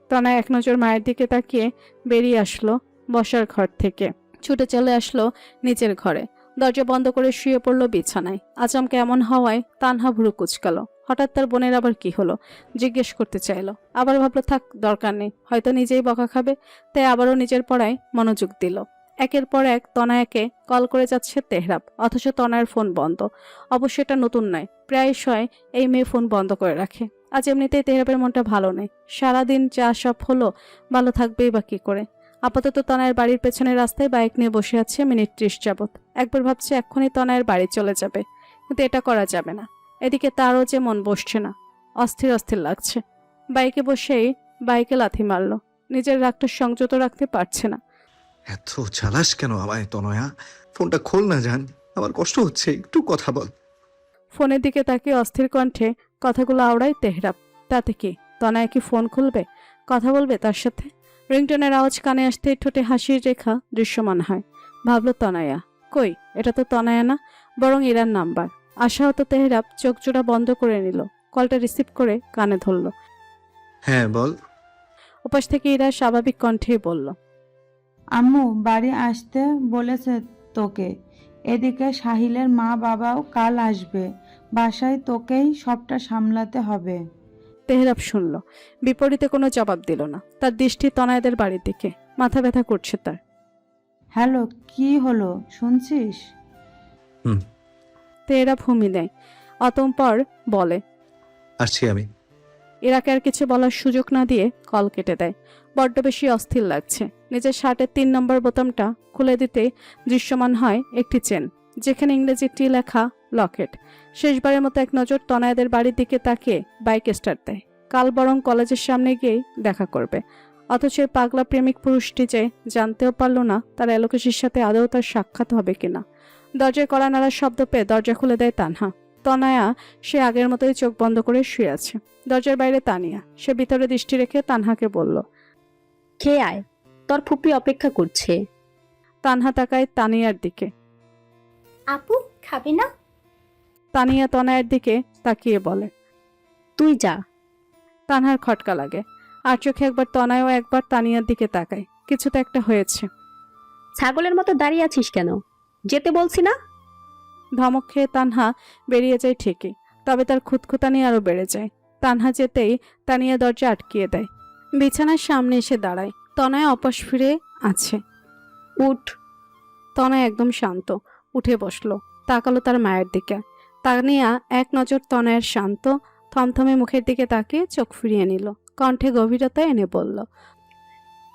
Speaker 2: তনয়া এক নজর মায়ের দিকে তাকিয়ে বেরিয়ে আসলো বসার ঘর থেকে। ছুটে চলে আসলো নিচের ঘরে। দরজা বন্ধ করে শুয়ে পড়লো বিছানায়। আচমকা এমন হওয়ায় তানহা ভুরু কুচকালো। হঠাৎ তার বোনের আবার কি হলো জিজ্ঞেস করতে চাইলো। আবার ভাবলো থাক, দরকার নেই, হয়তো নিজেই বকা খাবে। তাই আবারও নিজের পড়ায় মনোযোগ দিল। একের পর এক তনয়াকে কল করে যাচ্ছে তেহরাব, অথচ তনয়ার ফোন বন্ধ। অবশ্য এটা নতুন নয়, প্রায়শই এই মেয়ে ফোন বন্ধ করে রাখে। আজ এমনিতেই তেহরাবের মনটা ভালো নেই। সারাদিন যা সব হলো, ভালো থাকবেই বা কি করে। আপাতত তনয়ের বাড়ির পেছনের রাস্তায় বাইক নিয়ে বসে আছে মিনিট 30 যাবত। একবার ভাবছে এক্ষুনি তনয়ের বাড়ি চলে যাবে, কিন্তু এটা করা যাবে না। এদিকে তারও যে মন বসছে না, অস্থির অস্থির লাগছে। বাইকে বসেই বাইকে লাথি মারল। নিজের রাগটা সংযত রাখতে পারছে না।
Speaker 9: এত চালাস কেন আমায় তনয়া? ফোনটা খোল না জান, আমার কষ্ট হচ্ছে, একটু কথা বল।
Speaker 2: ফোনের দিকে তাকিয়ে অস্থির কণ্ঠে কথাগুলো আওড়ায় তেহরাব। তাতে কি তনয়া কি ফোন খুলবে, কথা বলবে তার সাথে? রিংটনের আওয়াজ কানে আসতেই ঠোঁটে হাসির রেখা দৃশ্যমান হয়। ভাবল তনয়া। কই, এটা তো তনয়া না, বরং ইরার নাম্বার। আশাহত তেহরাব চোখ জোড়া বন্ধ করে নিল। কলটা রিসিভ করে কানে ধরল।
Speaker 9: হ্যাঁ বল।
Speaker 2: ওপাশ থেকে ইরা স্বাভাবিক কণ্ঠেই বলল,
Speaker 3: আম্মু বাড়ি আসতে বলেছে তোকে। এদিকে সাহিলের মা বাবাও কাল আসবে। বাসায় তোকেই সবটা সামলাতে হবে।
Speaker 2: তেহরাব শুনল, বিপরীতে কোনো জবাব দিল না। তার দৃষ্টি তনয়াদের বাড়ির দিকে। মাথা ব্যথা করছে তার।
Speaker 3: হ্যালো, কি হলো শুনছিস?
Speaker 2: তেহরাব হুমি দেয়। অতঃপর বলে,
Speaker 9: আসছি আমি।
Speaker 2: ইরাকে আর কিছু বলার সুযোগ না দিয়ে কল কেটে দেয়। বড্ড বেশি অস্থির লাগছে। নিজের শার্টের 3 নম্বর বোতামটা খুলে দিতে দৃশ্যমান হয় একটি চেন, যেখানে ইংরেজিটি লেখা লকেট। শেষবারের মতো এক নজর তনয়াদের বাড়ির দিকে তাকিয়ে বাইক স্টার্ট দেয়। কাল বরং কলেজের সামনে গিয়েই দেখা করবে। অথচ এই পাগলা প্রেমিক পুরুষটি যে জানতেও পারল না তার এলোকেশির সাথে আদৌ তার সাক্ষাৎ হবে কিনা। দরজায় কড়া নাড়ার শব্দ পেয়ে দরজা খুলে দেয় তানহা। তনয়া সে আগের মতোই চোখ বন্ধ করে শুয়ে আছে। দরজার বাইরে তানিয়া। সে ভিতরে দৃষ্টি রেখে তানহাকে বলল,
Speaker 6: খেয়ে আয়, তোর ফুপি অপেক্ষা করছে।
Speaker 2: তানহা তাকায় তানিয়ার দিকে।
Speaker 5: আপু খাবে না?
Speaker 2: তানিয়া তনয়ার দিকে তাকিয়ে বলে,
Speaker 6: তুই যা।
Speaker 2: তানহার খটকা লাগে। আর চোখে একবার তনয়াও একবার তানিয়ার দিকে তাকায়। কিছু তো একটা হয়েছে।
Speaker 6: ছাগলের মতো দাঁড়িয়ে আছিস কেন? যেতে বলছি না?
Speaker 2: ধমক খেয়ে তানহা বেরিয়ে যায় ঠিকই, তবে তার খুঁতখুতানি আরো বেড়ে যায়। তানহা যেতেই তানিয়া দরজা আটকিয়ে দেয়। বিছানার সামনে এসে দাঁড়ায়। তনয়া অপাশ ফিরে আছে।
Speaker 6: উঠ।
Speaker 2: তনয়া একদম শান্ত। উঠে বসলো, তাকালো তার মায়ের দিকে। তানিয়া এক নজর তনয়ের শান্ত থমথমে মুখের দিকে তাকিয়ে চোখ ফিরিয়ে নিল। কণ্ঠে গভীরতা এনে বলল,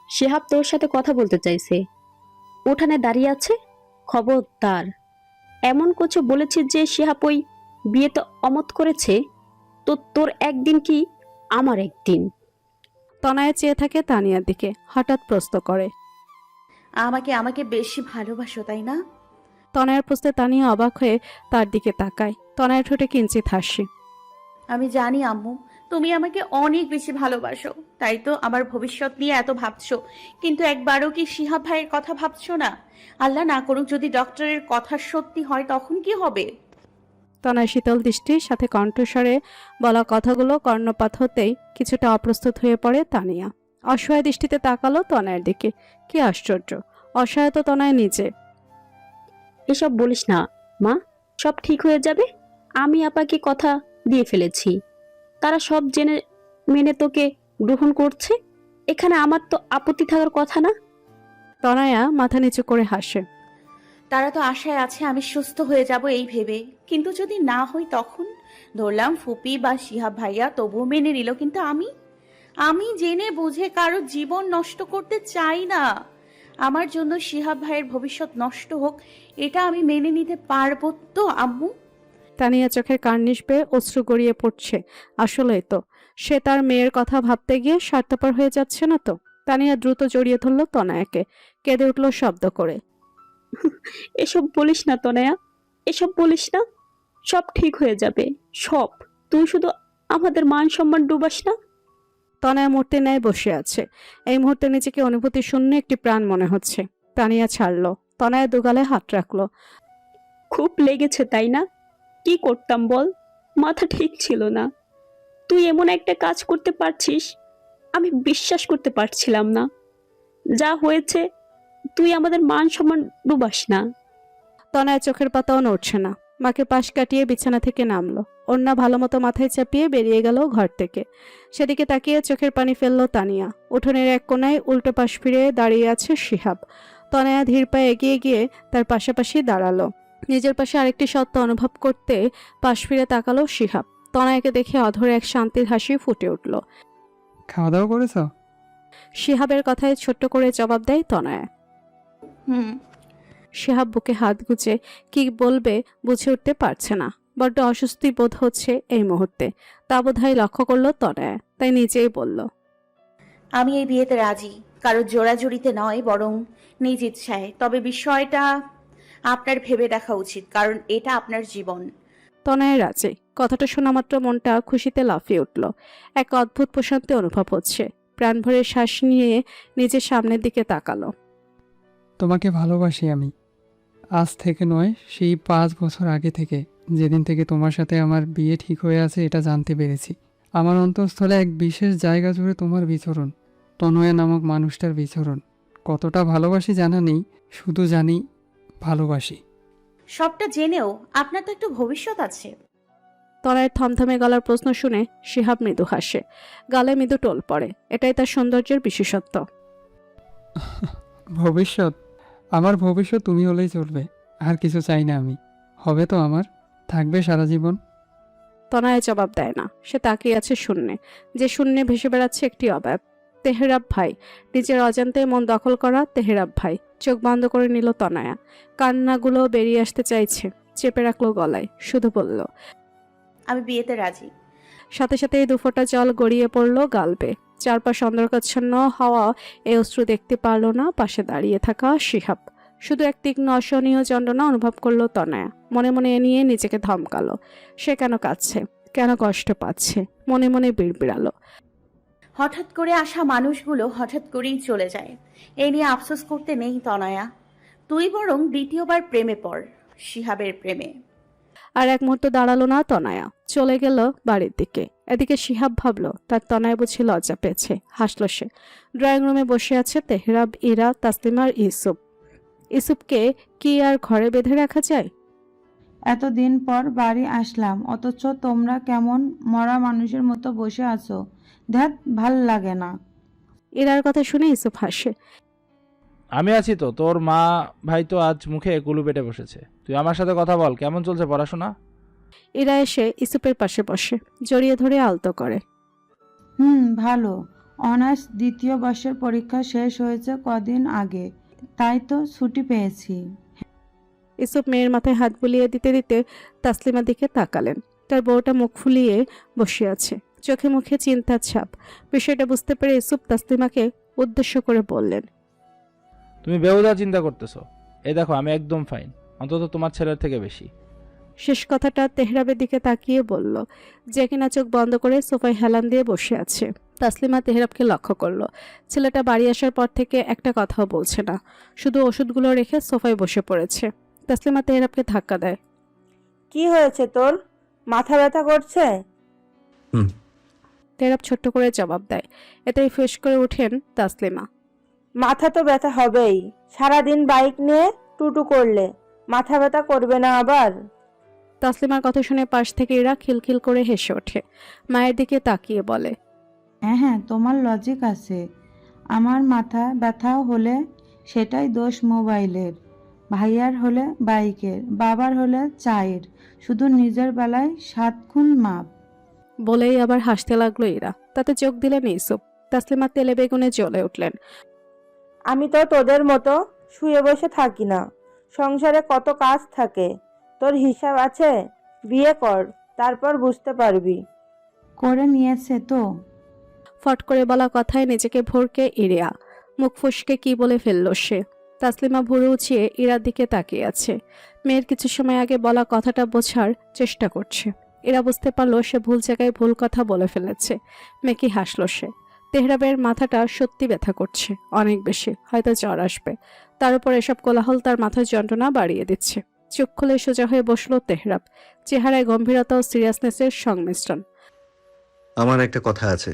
Speaker 6: শিহাব তোর সাথে কথা বলতে চাইছে, উঠানে দাঁড়িয়ে আছে। খবরদার এমন কিছু বলেছিস যে শিহাব ওই বিয়েতে অমত করেছে, তো তোর একদিন কি আমার একদিন।
Speaker 2: তনয়া চেয়ে থাকে তানিয়ার দিকে। হঠাৎ প্রশ্ন করে,
Speaker 8: আমাকে আমাকে বেশি ভালোবাসো তাই না?
Speaker 2: তনয়ার প্রশ্নে তানিয়া অবাক হয়ে তার দিকে তাকায়। তনয়ার ঠোঁটে কিঞ্চিত হাসি।
Speaker 8: আমি জানি আম্মু, তুমি আমাকে অনেক বেশি ভালোবাসো, তাই তো আমার ভবিষ্যৎ নিয়ে এত ভাবছো। কিন্তু একবারও কি শিহাব ভাইয়ের কথা ভাবছো না? আল্লাহ না করুক যদি ডক্টরের কথা সত্যি হয় তখন কি হবে?
Speaker 2: তনয় শীতল দৃষ্টির সাথে কণ্ঠস্বরে বলা কথাগুলো কর্ণপাত হতেই কিছুটা অপ্রস্তুত হয়ে পড়ে তানিয়া। অসহায় দৃষ্টিতে তাকালো তনয়ের দিকে। কি আশ্চর্য, অসহায় তো তনয় নিজে।
Speaker 6: এসব বলিস না মা, সব ঠিক হয়ে যাবে। আমি আপাকে কথা দিয়ে ফেলেছি, তারা সব জেনে মেনে তোকে গ্রহণ করছে। এখানে আমার তো আপত্তি থাকার কথা না।
Speaker 2: তনয়া মাথা নিচু করে হাসে।
Speaker 8: তারা তো আশায় আছে আমি সুস্থ হয়ে যাব এই ভেবে, কিন্তু যদি না হই তখন? ধরলাম ফুপি বা শিহাব ভাইয়া তবুও মেনে নিল, কিন্তু আমি জেনে বুঝে কারো জীবন নষ্ট করতে চাই না। আমার জন্য শিহাব ভাইয়ের ভবিষ্যৎ নষ্ট হোক, এটা আমি মেনে নিতে পারবো তো আম্মু?
Speaker 2: তানিয়া চোখের কার্নিশ বেয়ে অশ্রু গড়িয়ে পড়ছে। আসলেই তো, সে তার মেয়ের কথা ভাবতে গিয়ে স্বার্থপর হয়ে যাচ্ছে না তো? তানিয়া দ্রুত জড়িয়ে ধরল তনয়াকে, কেঁদে উঠল শব্দ করে।
Speaker 6: এসব বলিস না তনয়া, এসব বলিস না। সব ঠিক হয়ে যাবে, সব। তুই শুধু আমাদের মান সম্মান ডুবাস না।
Speaker 2: তনয়া মূর্তি ন্যায় বসে আছে। এই মুহূর্তে নিজেকে অনুভূতি শূন্য একটি প্রাণ মনে হচ্ছে। তানিয়া ছাড়লো, তনয়া দুগালে হাত রাখলো।
Speaker 6: খুব লেগেছে তাই না? কি করতাম বল, মাথা ঠিক ছিল না। তুই এমন একটা কাজ করতে পারছিস, আমি বিশ্বাস করতে পারছিলাম না। যা হয়েছে, তুই আমাদের মান সম্মান ডুবাস না।
Speaker 2: তনয়া চোখের পাতাও নড়ছে না। মাকে পাশ কাটিয়ে বিছানা থেকে নামলো, ওড়না ভালো মতো মাথায় চাপিয়ে বেরিয়ে গেল ঘর থেকে। সেদিকে তাকিয়ে চোখের পানি ফেললো তানিয়া। উঠোনের এক কোনায় উল্টো পাশ ফিরে দাঁড়িয়ে আছে শিহাব। তনয়া ধীর পায়ে এগিয়ে গিয়ে তার পাশাপাশি দাঁড়ালো। নিজের পাশে আরেকটি সত্য অনুভব করতে পাশ ফিরে তাকালো শিহাব। তনয়াকে দেখে অধরে এক শান্তির হাসি ফুটে উঠল।
Speaker 7: খাওয়া দাওয়া করেছ?
Speaker 2: শিহাবের কথায় ছোট্ট করে জবাব দেয় তনয়া।
Speaker 8: হুম।
Speaker 2: শিহাব বুকে হাত গুজে কি বলবে বুঝে উঠতে পারছে না। বড্ড অস্বস্তি বোধ হচ্ছে এই মুহূর্তে। তা বোধহয় লক্ষ্য করলো তনয়া, তাই নিজেই বলল,
Speaker 8: আমি এই বিয়েতে রাজি, কারো জোড়াজুড়িতে নয়, বরং নিজ ইচ্ছায়। তবে বিষয়টা আপনার ভেবে দেখা উচিত, কারণ এটা আপনার জীবন।
Speaker 2: তনয় রাজি। কথাটা শোনা মাত্র মনটা খুশিতে লাফিয়ে উঠল। এক অদ্ভুত প্রশান্তি অনুভব হচ্ছে। প্রাণ ভরে শ্বাস নিয়ে নিজের সামনের দিকে তাকালো।
Speaker 7: তোমাকে ভালোবাসি আমি। আজ থেকে নয়, সেই 5 বছর আগে থেকে, যেদিন থেকে তোমার সাথে আমার বিয়ে ঠিক হয়ে আছে এটা জানতে পেরেছি। আমার অন্তঃস্থলে এক বিশেষ জায়গা জুড়ে তোমার বিচরণ, তনয়া নামক মানুষটার বিচরণ। কতটা ভালোবাসি জানা নেই, শুধু জানি ভালোবাসি।
Speaker 8: সবটা জেনেও আপনার তো একটু ভবিষ্যৎ আছে।
Speaker 2: তনয়ের থমথমে গলার প্রশ্ন শুনে শিহাব মৃদু হাসে। গালে মৃদু টোল পড়ে। এটাই তার সৌন্দর্যের বিশেষত্ব।
Speaker 7: ভবিষ্যৎ? আমার ভবিষ্যৎ তুমি হলেই চলবে, আর কিছু চাই না আমি। হবে তো আমার, থাকবে সারা জীবন।
Speaker 2: তনয় জবাব দেয় না। সে তাকিয়ে আছে শূন্যে, যে শূন্যে ভেসে বেড়াচ্ছে একটি অবয়ব। তেহরাব ভাই। নিজের অজান্তে মন দখল করা তেহরাব ভাই। চোখ বন্ধ করে নিল তনয়া। কান্নাগুলো বেরিয়ে আসতে চাইছে, চেপে রাখলো গলায়। শুধু বলল,
Speaker 8: আমি বিয়েতে রাজি।
Speaker 2: সাথে সাথে এই দুফোঁটা জল গড়িয়ে পড়ল গালবে। চারপাশ অন্ধকারাচ্ছন্ন হওয়া এই অশ্রু দেখতে পারল না পাশে দাঁড়িয়ে থাকা শিহাব। শুধু এক তীক্ষ্ণ অসহনীয় যন্ত্রণা অনুভব করলো তনয়া। মনে মনে এ নিয়ে নিজেকে ধমকালো। সে কেন কাঁদছে, কেন কষ্ট পাচ্ছে, মনে মনে বিড়বিড়ালো।
Speaker 8: হঠাৎ করে আসা মানুষগুলো হঠাৎ করেই চলে যায়, এই নিয়ে আফসোস করতে নেই তনয়া। তুই বরং দ্বিতীয়বার প্রেমে পড়, শিহাবের প্রেমে।
Speaker 2: আর এক মুহূর্ত দাঁড়ালো না তনয়া, চলে গেল বাড়ির দিকে। এদিকে শিহাব ভাবলো তার তনয়া বুঝি লজ্জা পেয়েছে। হাসলো সে। ড্রয়িং রুমে বসে আছে তেহরাব, ইরা, তাসলিমা আর ইউসুফ। ইউসুফকে কি আর ঘরে বেঁধে রাখা যায়?
Speaker 3: এতদিন পর বাড়ি আসলাম, অথচ তোমরা কেমন মরা মানুষের মতো বসে আছো। ধ্যাত, ভাল লাগে না।
Speaker 2: ইরার কথা শুনে ইউসুফ হাসে।
Speaker 10: আমি আছি তো, তোর মা ভাই তো আজ মুখে কুলু পেটে বসেছে। তুই আমার সাথে কথা বল, কেমন চলছে পড়াশোনা?
Speaker 2: ইরা এসে ইউসুফের পাশে বসে, জড়িয়ে ধরে আলতো করে।
Speaker 3: ভালো। অনার্স 2য় বর্ষের পরীক্ষা শেষ হয়েছে কদিন আগে, তাই তো ছুটি পেয়েছি।
Speaker 2: ইউসুফ মেয়ের মাথায় হাত বুলিয়ে দিতে দিতে তাসলিমার দিকে তাকালেন। তার বউটা মুখ ফুলিয়ে বসে আছে, চোখে মুখে চিন্তার ছাপ। বিষয়টা বুঝতে পেরে ইউসুফ তাসলিমাকে উদ্দেশ্য করে বললেন,
Speaker 10: তুমি বেহুদা চিন্তা করতেছো। এই দেখো, আমি একদম ফাইন, অন্তত তোমার ছেলের থেকে বেশি।
Speaker 2: শেষ কথাটা তেহরাবের দিকে তাকিয়ে বলল, যে কিনা চোখ বন্ধ করে সোফায় হেলান দিয়ে বসে আছে। তাসলিমা তেহরাবকে লক্ষ্য করলো। ছেলেটা বাড়ি আসার পর থেকে একটা কথাও বলছে না, শুধু ওষুধগুলো রেখে সোফায় বসে পড়েছে। তাসলিমা তেহরাবকে ধাক্কা দেয়।
Speaker 3: কি হয়েছে তোর? মাথা ব্যথা করছে?
Speaker 2: তেহরাব ছোট্ট করে জবাব দেয়। এতেই ফেস করে ওঠেন তাসলিমা।
Speaker 3: মাথা তো ব্যথা হবেই, সারাদিন বাইক নিয়ে টুটু করলে মাথা ব্যথা করবে না আবার?
Speaker 2: তাসলিমার কথা শুনে পাশ থেকে ইরা খিলখিল করে হেসে ওঠে। মায়ের দিকে তাকিয়ে বলে,
Speaker 3: হ্যাঁ হ্যাঁ, তোমার লজিক আছে। আমার মাথা ব্যথা হলে সেটাই দোষ মোবাইলের, ভাইয়ার হলে বাইকের, বাবার হলে চায়ের, শুধু নিজের বেলায় 7 খুন মাপ।
Speaker 2: বলেই আবার হাসতে লাগলো ইরা। তাতে চোখ দিলেন ইউসুফ। তাসলিমা তেলে বেগুনে জ্বলে উঠলেন।
Speaker 3: আমি তো তোদের মতো শুয়ে বসে থাকি না, সংসারে কত কাজ থাকে। তোর হিসাব আছে? বিয়ে কর, তারপর বুঝতে পারবি। করে নিয়েছে তো।
Speaker 2: ফট করে বলা কথায় নিজেকে ভরকে ইরিয়া মুখ ফসকে কি বলে ফেলল সে। তাসলিমা ভুরু উঁচিয়ে ইরার দিকে তাকিয়ে আছে। মেয়ের কিছু সময় আগে বলা কথাটা বোঝার চেষ্টা করছে। ইরা বুঝতে পারলো সে ভুল জায়গায় ভুল কথা বলে ফেলেছে। মেকি হাসলো সে। তেহরাবের মাথাটা সত্যি ব্যথা করছে, অনেক বেশি, হয়তো জ্বর আসবে। তার উপর এসব কোলাহল তার মাথার যন্ত্রণা বাড়িয়ে দিচ্ছে। চোখ খুলে সোজা হয়ে বসলো তেহরাব, চেহারায় গম্ভীরতা ও সিরিয়াসনেসের সংমিশ্রণ।
Speaker 9: আমার একটা কথা আছে।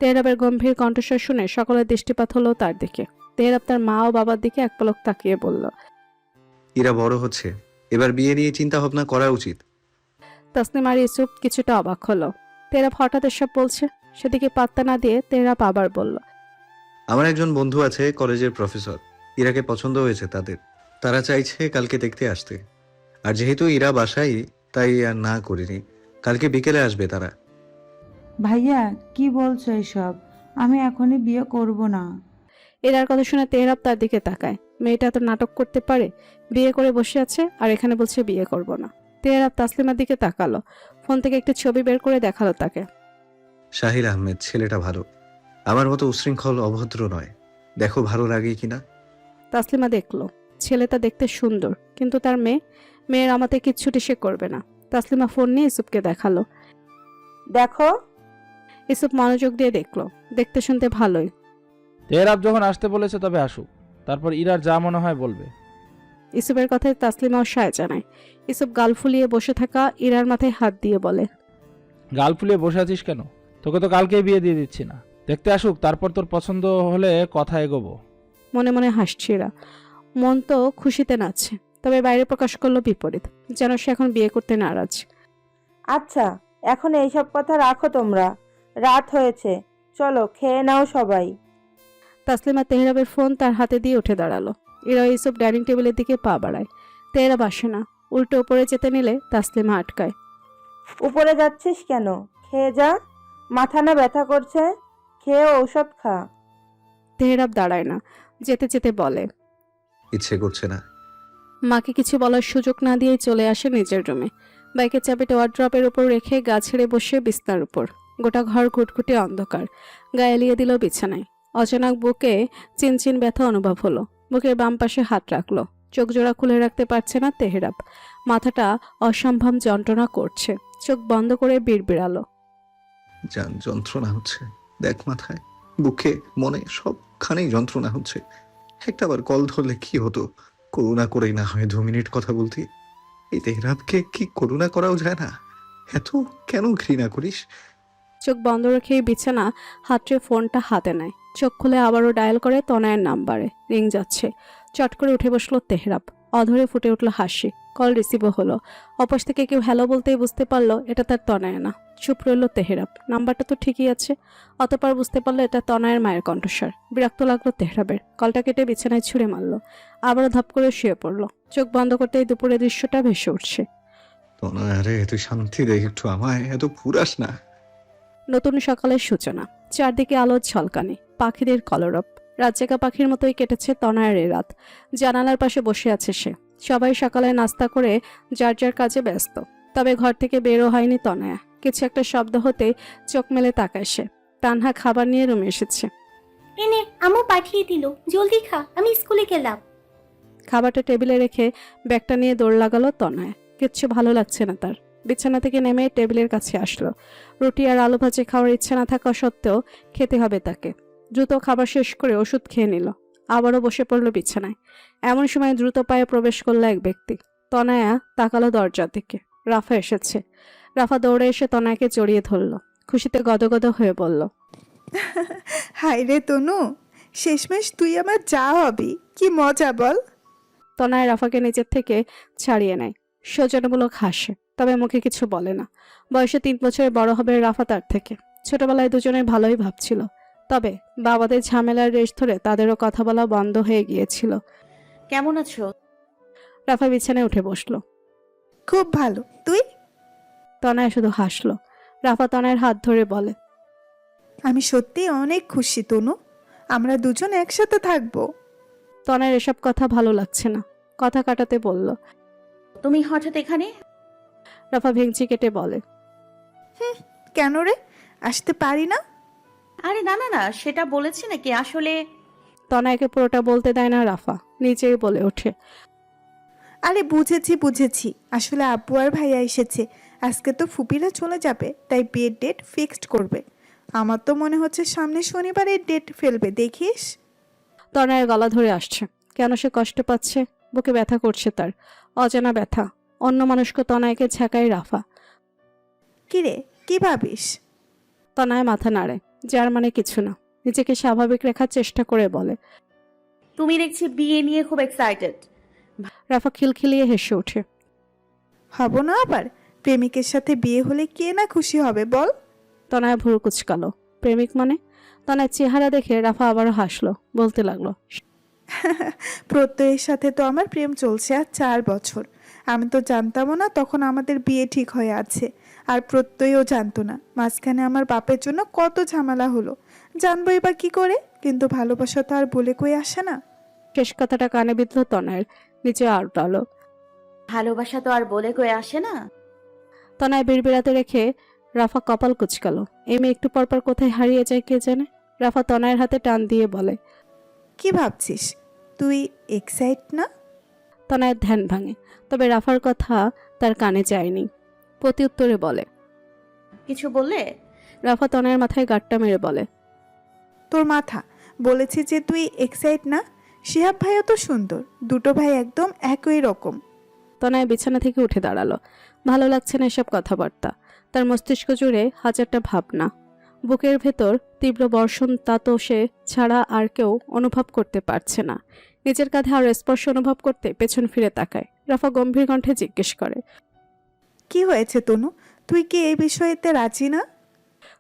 Speaker 2: তেহরাবের গম্ভীর কণ্ঠস্বর শুনে সকলের দৃষ্টিপাত হলো তার দিকে। তেহরাব তার মা ও বাবার দিকে এক পলক তাকিয়ে বলল,
Speaker 9: এরা বড় হচ্ছে, এবার বিয়ে নিয়ে চিন্তা ভাবনা করা উচিত।
Speaker 2: তাসলিম আর ইউসুফ কিছুটা অবাক হলো। তেহরাব হঠাৎ এসব বলছে, সেদিকে পাত্তা না দিয়ে তেহরাব আবার বলল,
Speaker 9: আমার একজন বন্ধু আছে, কলেজের প্রফেসর। ইরাকে পছন্দ হয়েছে তাদের, তারা চাইছে কালকে দেখতে আসতে। আর যেহেতু ইরা বাসায়, তাই আর না করিনি। কালকে বিকেলে আসবে তারা।
Speaker 3: ভাইয়া কি বলছো এসব? আমি এখনই বিয়ে করব না।
Speaker 2: এরার কথা শুনে তেহরাব তার দিকে তাকায়। মেয়েটা তো নাটক করতে পারে, বিয়ে করে বসে আছে আর এখানে বলছে বিয়ে করব না। তেহরাব তাসলিমার দিকে তাকালো, ফোন থেকে একটা ছবি বের করে দেখালো তাকে।
Speaker 9: শাহিল আহমেদ ছেলেটা ভালো, আমার মতো উশৃঙ্খল অভদ্র নয়। দেখো ভালো লাগে কিনা।
Speaker 2: তাসলিমা দেখলো ছেলেটা দেখতে সুন্দর, কিন্তু তার মেয়ের আমাতে কিচ্ছুটি সে করবে না। তাসলিমা ফোন নিয়ে ইউসুফকে দেখালো।
Speaker 3: দেখো।
Speaker 2: ইউসুফ মনোযোগ দিয়ে দেখলো, দেখতে শুনতে ভালোই।
Speaker 10: তেহরাব যখন আসতে বলেছে তবে আসুক, তারপর ইরার যা মনে হয় বলবে।
Speaker 2: ইউসুফের কথায় তাসলিমাও সায় জানায়। ইউসুফ গাল ফুলিয়ে বসে থাকা ইরার মাথায় হাত দিয়ে বলে,
Speaker 10: গাল ফুলিয়ে বসে আছিস কেন? তোকে তো কালকেই বিয়ে দিয়ে দিচ্ছি না, দেখতে আসুক, তারপর তোর পছন্দ হলে কথা এগোবো।
Speaker 2: মনে মনে হাসছে ইরা, মন তো খুশিতে নাচছে, তবে বাইরে প্রকাশ করলো বিপরীত, যেন সে এখন বিয়ে করতে নারাজ।
Speaker 3: আচ্ছা, এখন এইসব কথা রাখো তোমরা, রাত হয়েছে, চলো খেয়ে নাও সবাই।
Speaker 2: তাসলিমা তেহরাবের ফোন তার হাতে দিয়ে উঠে দাঁড়ালো। ইরা ইউসুফ ডাইনিং টেবিলের দিকে পা বাড়ায়। তেহরাব আসে না, উল্টো উপরে যেতে নিলে তাসলিমা আটকায়।
Speaker 3: উপরে যাচ্ছিস কেন? খেয়ে যা, মাথা না ব্যথা করছে? খেয়ে ঔষধ খা।
Speaker 2: তেহরাব দাঁড়ায় না, যেতে যেতে বলে,
Speaker 9: ইচ্ছে করছে না।
Speaker 2: মাকে কিছু বলার সুযোগ না দিয়েই চলে আসে নিজের রুমে। বাইকের চাবিটা ওয়ার্ড্রপের উপর রেখে গা ছেড়ে বসে বিছনার উপর। গোটা ঘর ঘুটঘুটে অন্ধকার, গায়ে এলিয়ে দিল বিছানায়। অচানক বুকে চিনচিন ব্যথা অনুভব হলো। বুকের বাম পাশে হাত রাখলো। চোখ জোড়া খুলে রাখতে পারছে না তেহরাব। মাথাটা অসম্ভব যন্ত্রণা করছে। চোখ বন্ধ করে বিড়বিড়ালো,
Speaker 9: যন্ত্রণা হচ্ছে, দেখ মাথায়, বুকে, মনে সবখানেই যন্ত্রণা হচ্ছে। একটাবার কল ধরলে কি হতো? করুণা করেই না হয় 2 মিনিট কথা বলতি। এই তেহরাবকে কি করুণা করাও যায় না? এত কেন ঘৃণা করিস?
Speaker 2: চোখ বন্ধ রেখেই বিছানা হাতড়ে ফোনটা হাতে নেয়। চোখ খুলে আবারও ডায়াল করে তনয়ের নাম্বারে। রিং যাচ্ছে। চট করে উঠে বসলো তেহরাব। অধরে ফুটে উঠল হাসি। কল রিসিভও হলো। অপাশ থেকে কেউ হ্যালো বলতেই বুঝতে পারলো এটা তার তনয় না। চুপ রইল তেহরাব। নাম্বারটা তো ঠিকই আছে। অতঃপর বুঝতে পারলো এটা তনয়ের মায়ের কণ্ঠস্বর। বিরক্ত লাগলো তেহরাবের। কলটা কেটে বিছানায় ছুঁড়ে মারলো। আবারও ধপ করে শুয়ে পড়লো। চোখ বন্ধ করতেই দুপুরের দৃশ্যটা ভেসে উঠছে।
Speaker 9: আরে তুই শান্তি দে একটু আমায়, এত পুরাস না।
Speaker 2: নতুন সকালের সূচনা। চারদিকে আলোর ঝলকানি, পাখিদের কলরব। রাতজাগা পাখির মতোই কেটেছে তনয়ের এই রাত। জানালার পাশে বসে আছে সে। সবাই সকালে নাস্তা করে যার যার কাজে ব্যস্ত। তবে ঘর থেকে বেরো হয়নি তনয়া। কিছু একটা শব্দ হতে চোখ মেলে তাকায় সে। তানহা খাবার নিয়ে রুমে এসেছে।
Speaker 5: এনে আম্মু পাঠিয়ে দিল, জলদি খা, আমি স্কুলে গেলাম।
Speaker 2: খাবারটা টেবিলে রেখে ব্যাগটা নিয়ে দৌড় লাগালো তনয়া। কিচ্ছু ভালো লাগছে না তার। বিছানা থেকে নেমে টেবিলের কাছে আসলো। রুটি আর আলু ভাজি খাওয়ার ইচ্ছা না থাকা সত্ত্বেও খেতে হবে তাকে। দ্রুত খাবার শেষ করে ওষুধ খেয়ে নিল। আবারও বসে পড়ল বিছানায়। এমন সময় দ্রুত পায়ে প্রবেশ করলো এক ব্যক্তি। তনয়া তাকালো দরজার দিকে। রাফা এসেছে। রাফা দৌড়ে এসে তনয়াকে জড়িয়ে ধরল। খুশিতে গদগদ হয়ে বলল,
Speaker 12: হাই রে তনু, শেষমেশ তুই আমার যা হবি, কি মজা বল।
Speaker 2: তনয় রাফাকে নিজের থেকে ছাড়িয়ে নেয়। সৌজন্যমূলক হাসে, তবে মুখে কিছু বলে না। বয়সে 3 বছরের বড় হবে রাফা তার থেকে। ছোটবেলায় দুজনে ভালোই ভাবছিল, তবে বাবাদের ঝামেলার রেশ ধরে তাদেরও কথা বলা বন্ধ হয়ে গিয়েছিল।
Speaker 8: কেমন আছো?
Speaker 2: রাফা বিছানায় উঠে বসলো।
Speaker 12: খুব ভালো, তুই?
Speaker 2: তনয় শুধু হাসলো। রাফা তনয়ের হাত ধরে বলে,
Speaker 12: আমি সত্যি অনেক খুশি তনু, আমরা দুজন একসাথে থাকবো।
Speaker 2: তনয়ের এসব কথা ভালো লাগছে না। কথা কাটাতে বলল।
Speaker 8: তুমি হঠাৎ এখানে?
Speaker 2: রাফা ভেঙচি কেটে বলে,
Speaker 12: কেন রে, আসতে পারি না?
Speaker 8: আরে না না না, সেটা বলেছি নাকি, আসলে
Speaker 2: তনয়কে পুরোটা বলতে দেয় না রাফা, নিজেই বলে ওঠে,
Speaker 12: আরে বুঝেছি, আসলে আব্বু আর ভাইয়া এসেছে। আজকে তো ফুপিরা চলে যাবে, তাই বিয়ের ডেট ফিক্সড করবে। আমার তো মনে হচ্ছে সামনে শনিবারে ডেট ফেলবে, দেখিস।
Speaker 2: তনয়ের গলা ধরে আসছে। কেন সে কষ্ট পাচ্ছে? বুকে ব্যথা করছে তার, অজানা ব্যথা। অন্য মানুষকে তনয়কে ঝাঁকায় রাফা।
Speaker 12: কিরে, কি ভাবিস?
Speaker 2: তনয় মাথা নাড়ে, যার মানে কিছু না। নিজেকে স্বাভাবিক রাখার চেষ্টা করে বলে,
Speaker 8: তুমি দেখছি বিয়ে নিয়ে খুব এক্সাইটেড।
Speaker 2: রাফা খিলখিলিয়ে হেসে ওঠে।
Speaker 12: হব না আবার? প্রেমিকের সাথে বিয়ে হলে কে না খুশি হবে বল।
Speaker 2: তনয় ভুরু কুচকালো। প্রেমিক মানে? তনয়ের চেহারা দেখে রাফা আবারও হাসলো, বলতে লাগলো,
Speaker 12: প্রত্যয়ের সাথে তো আমার প্রেম চলছে আর 4 বছর। আমি তো জানতামও না তখন আমাদের বিয়ে ঠিক হয়ে আছে, আর প্রত্যয়ও জানতো না। মাঝখানে আমার বাপের জন্য কত ঝামেলা হলো, জানবোই বা কি করে? কিন্তু ভালোবাসা তো আর বলে কই আসে না।
Speaker 2: শেষ কথাটা কানে বিঁধল তনয়ের, নিচে আউটালো।
Speaker 8: ভালোবাসা তো আর বলে কয়ে আসে না।
Speaker 2: তনয় বিড়বিড়াতে রেখে রাফা কপাল কুচকালো। এই মেয়ে একটু পরপর কোথায় হারিয়ে যায় কে জানে। রাফা তনয়ের হাতে টান দিয়ে বলে,
Speaker 12: কি ভাবছিস তুই, এক্সাইট না?
Speaker 2: তনয়ের ধ্যান ভাঙে, তবে রাফার কথা তার কানে যায়নি। প্রতি উত্তরে বলে,
Speaker 8: কিছু বললে?
Speaker 2: রাফা তনয়ের মাথায় গাঁটটা মেরে বলে,
Speaker 12: তোর মাথা বলেছি যে তুই এক্সাইট না। শিহাব ভাইও তো সুন্দর, দুটো ভাই একদম একই রকম।
Speaker 2: তনয় বিছানা থেকে উঠে দাঁড়ালো। ভালো লাগছে না এসব কথাবার্তা। তার মস্তিষ্ক জুড়ে হাজারটা ভাবনা। বুকের ভেতর তীব্র বর্ষণ, তা তো সে ছাড়া আর কেউ অনুভব করতে পারছে না। নিজের কাঁধে আর স্পর্শ অনুভব করতে পেছন ফিরে তাকায়। রাফা গম্ভীর কণ্ঠে জিজ্ঞেস করে,
Speaker 12: কি হয়েছে তনু, তুই কি এই বিষয়েতে রাজি না?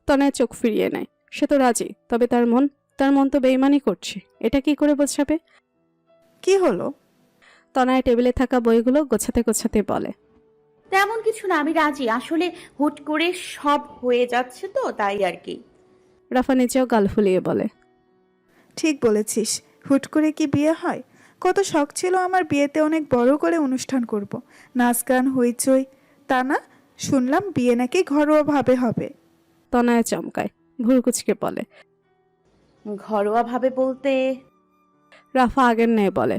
Speaker 2: তনয় চোখ ফিরিয়ে নেয়। সে তো রাজি, তবে তার মন তো বেইমানি করছে। এটা কি করে বোঝাবে?
Speaker 12: কি হলো?
Speaker 2: তনয় টেবিলে থাকা বইগুলো গোছাতে গোছাতে বলে,
Speaker 8: তেমন কিছু না, আমি রাজি। আসলে হুট করে সব হয়ে যাচ্ছে তো, তাই আর কি।
Speaker 2: রাফা নিজেও গাল ফুলিয়ে বলে,
Speaker 12: ঠিক বলেছিস, হুট করে কি বিয়ে হয়? কত শখ ছিল আমার বিয়েতে অনেক বড় করে অনুষ্ঠান করব, নাচ গান হইচই। তা না, শুনলাম বিয়ে নাকি ঘরোয়া ভাবে হবে।
Speaker 2: তনয় চমকায়, ভুরুকুচকে বলে,
Speaker 8: ঘরোয়া ভাবে বলতে?
Speaker 2: রাফা আগের নেই বলে,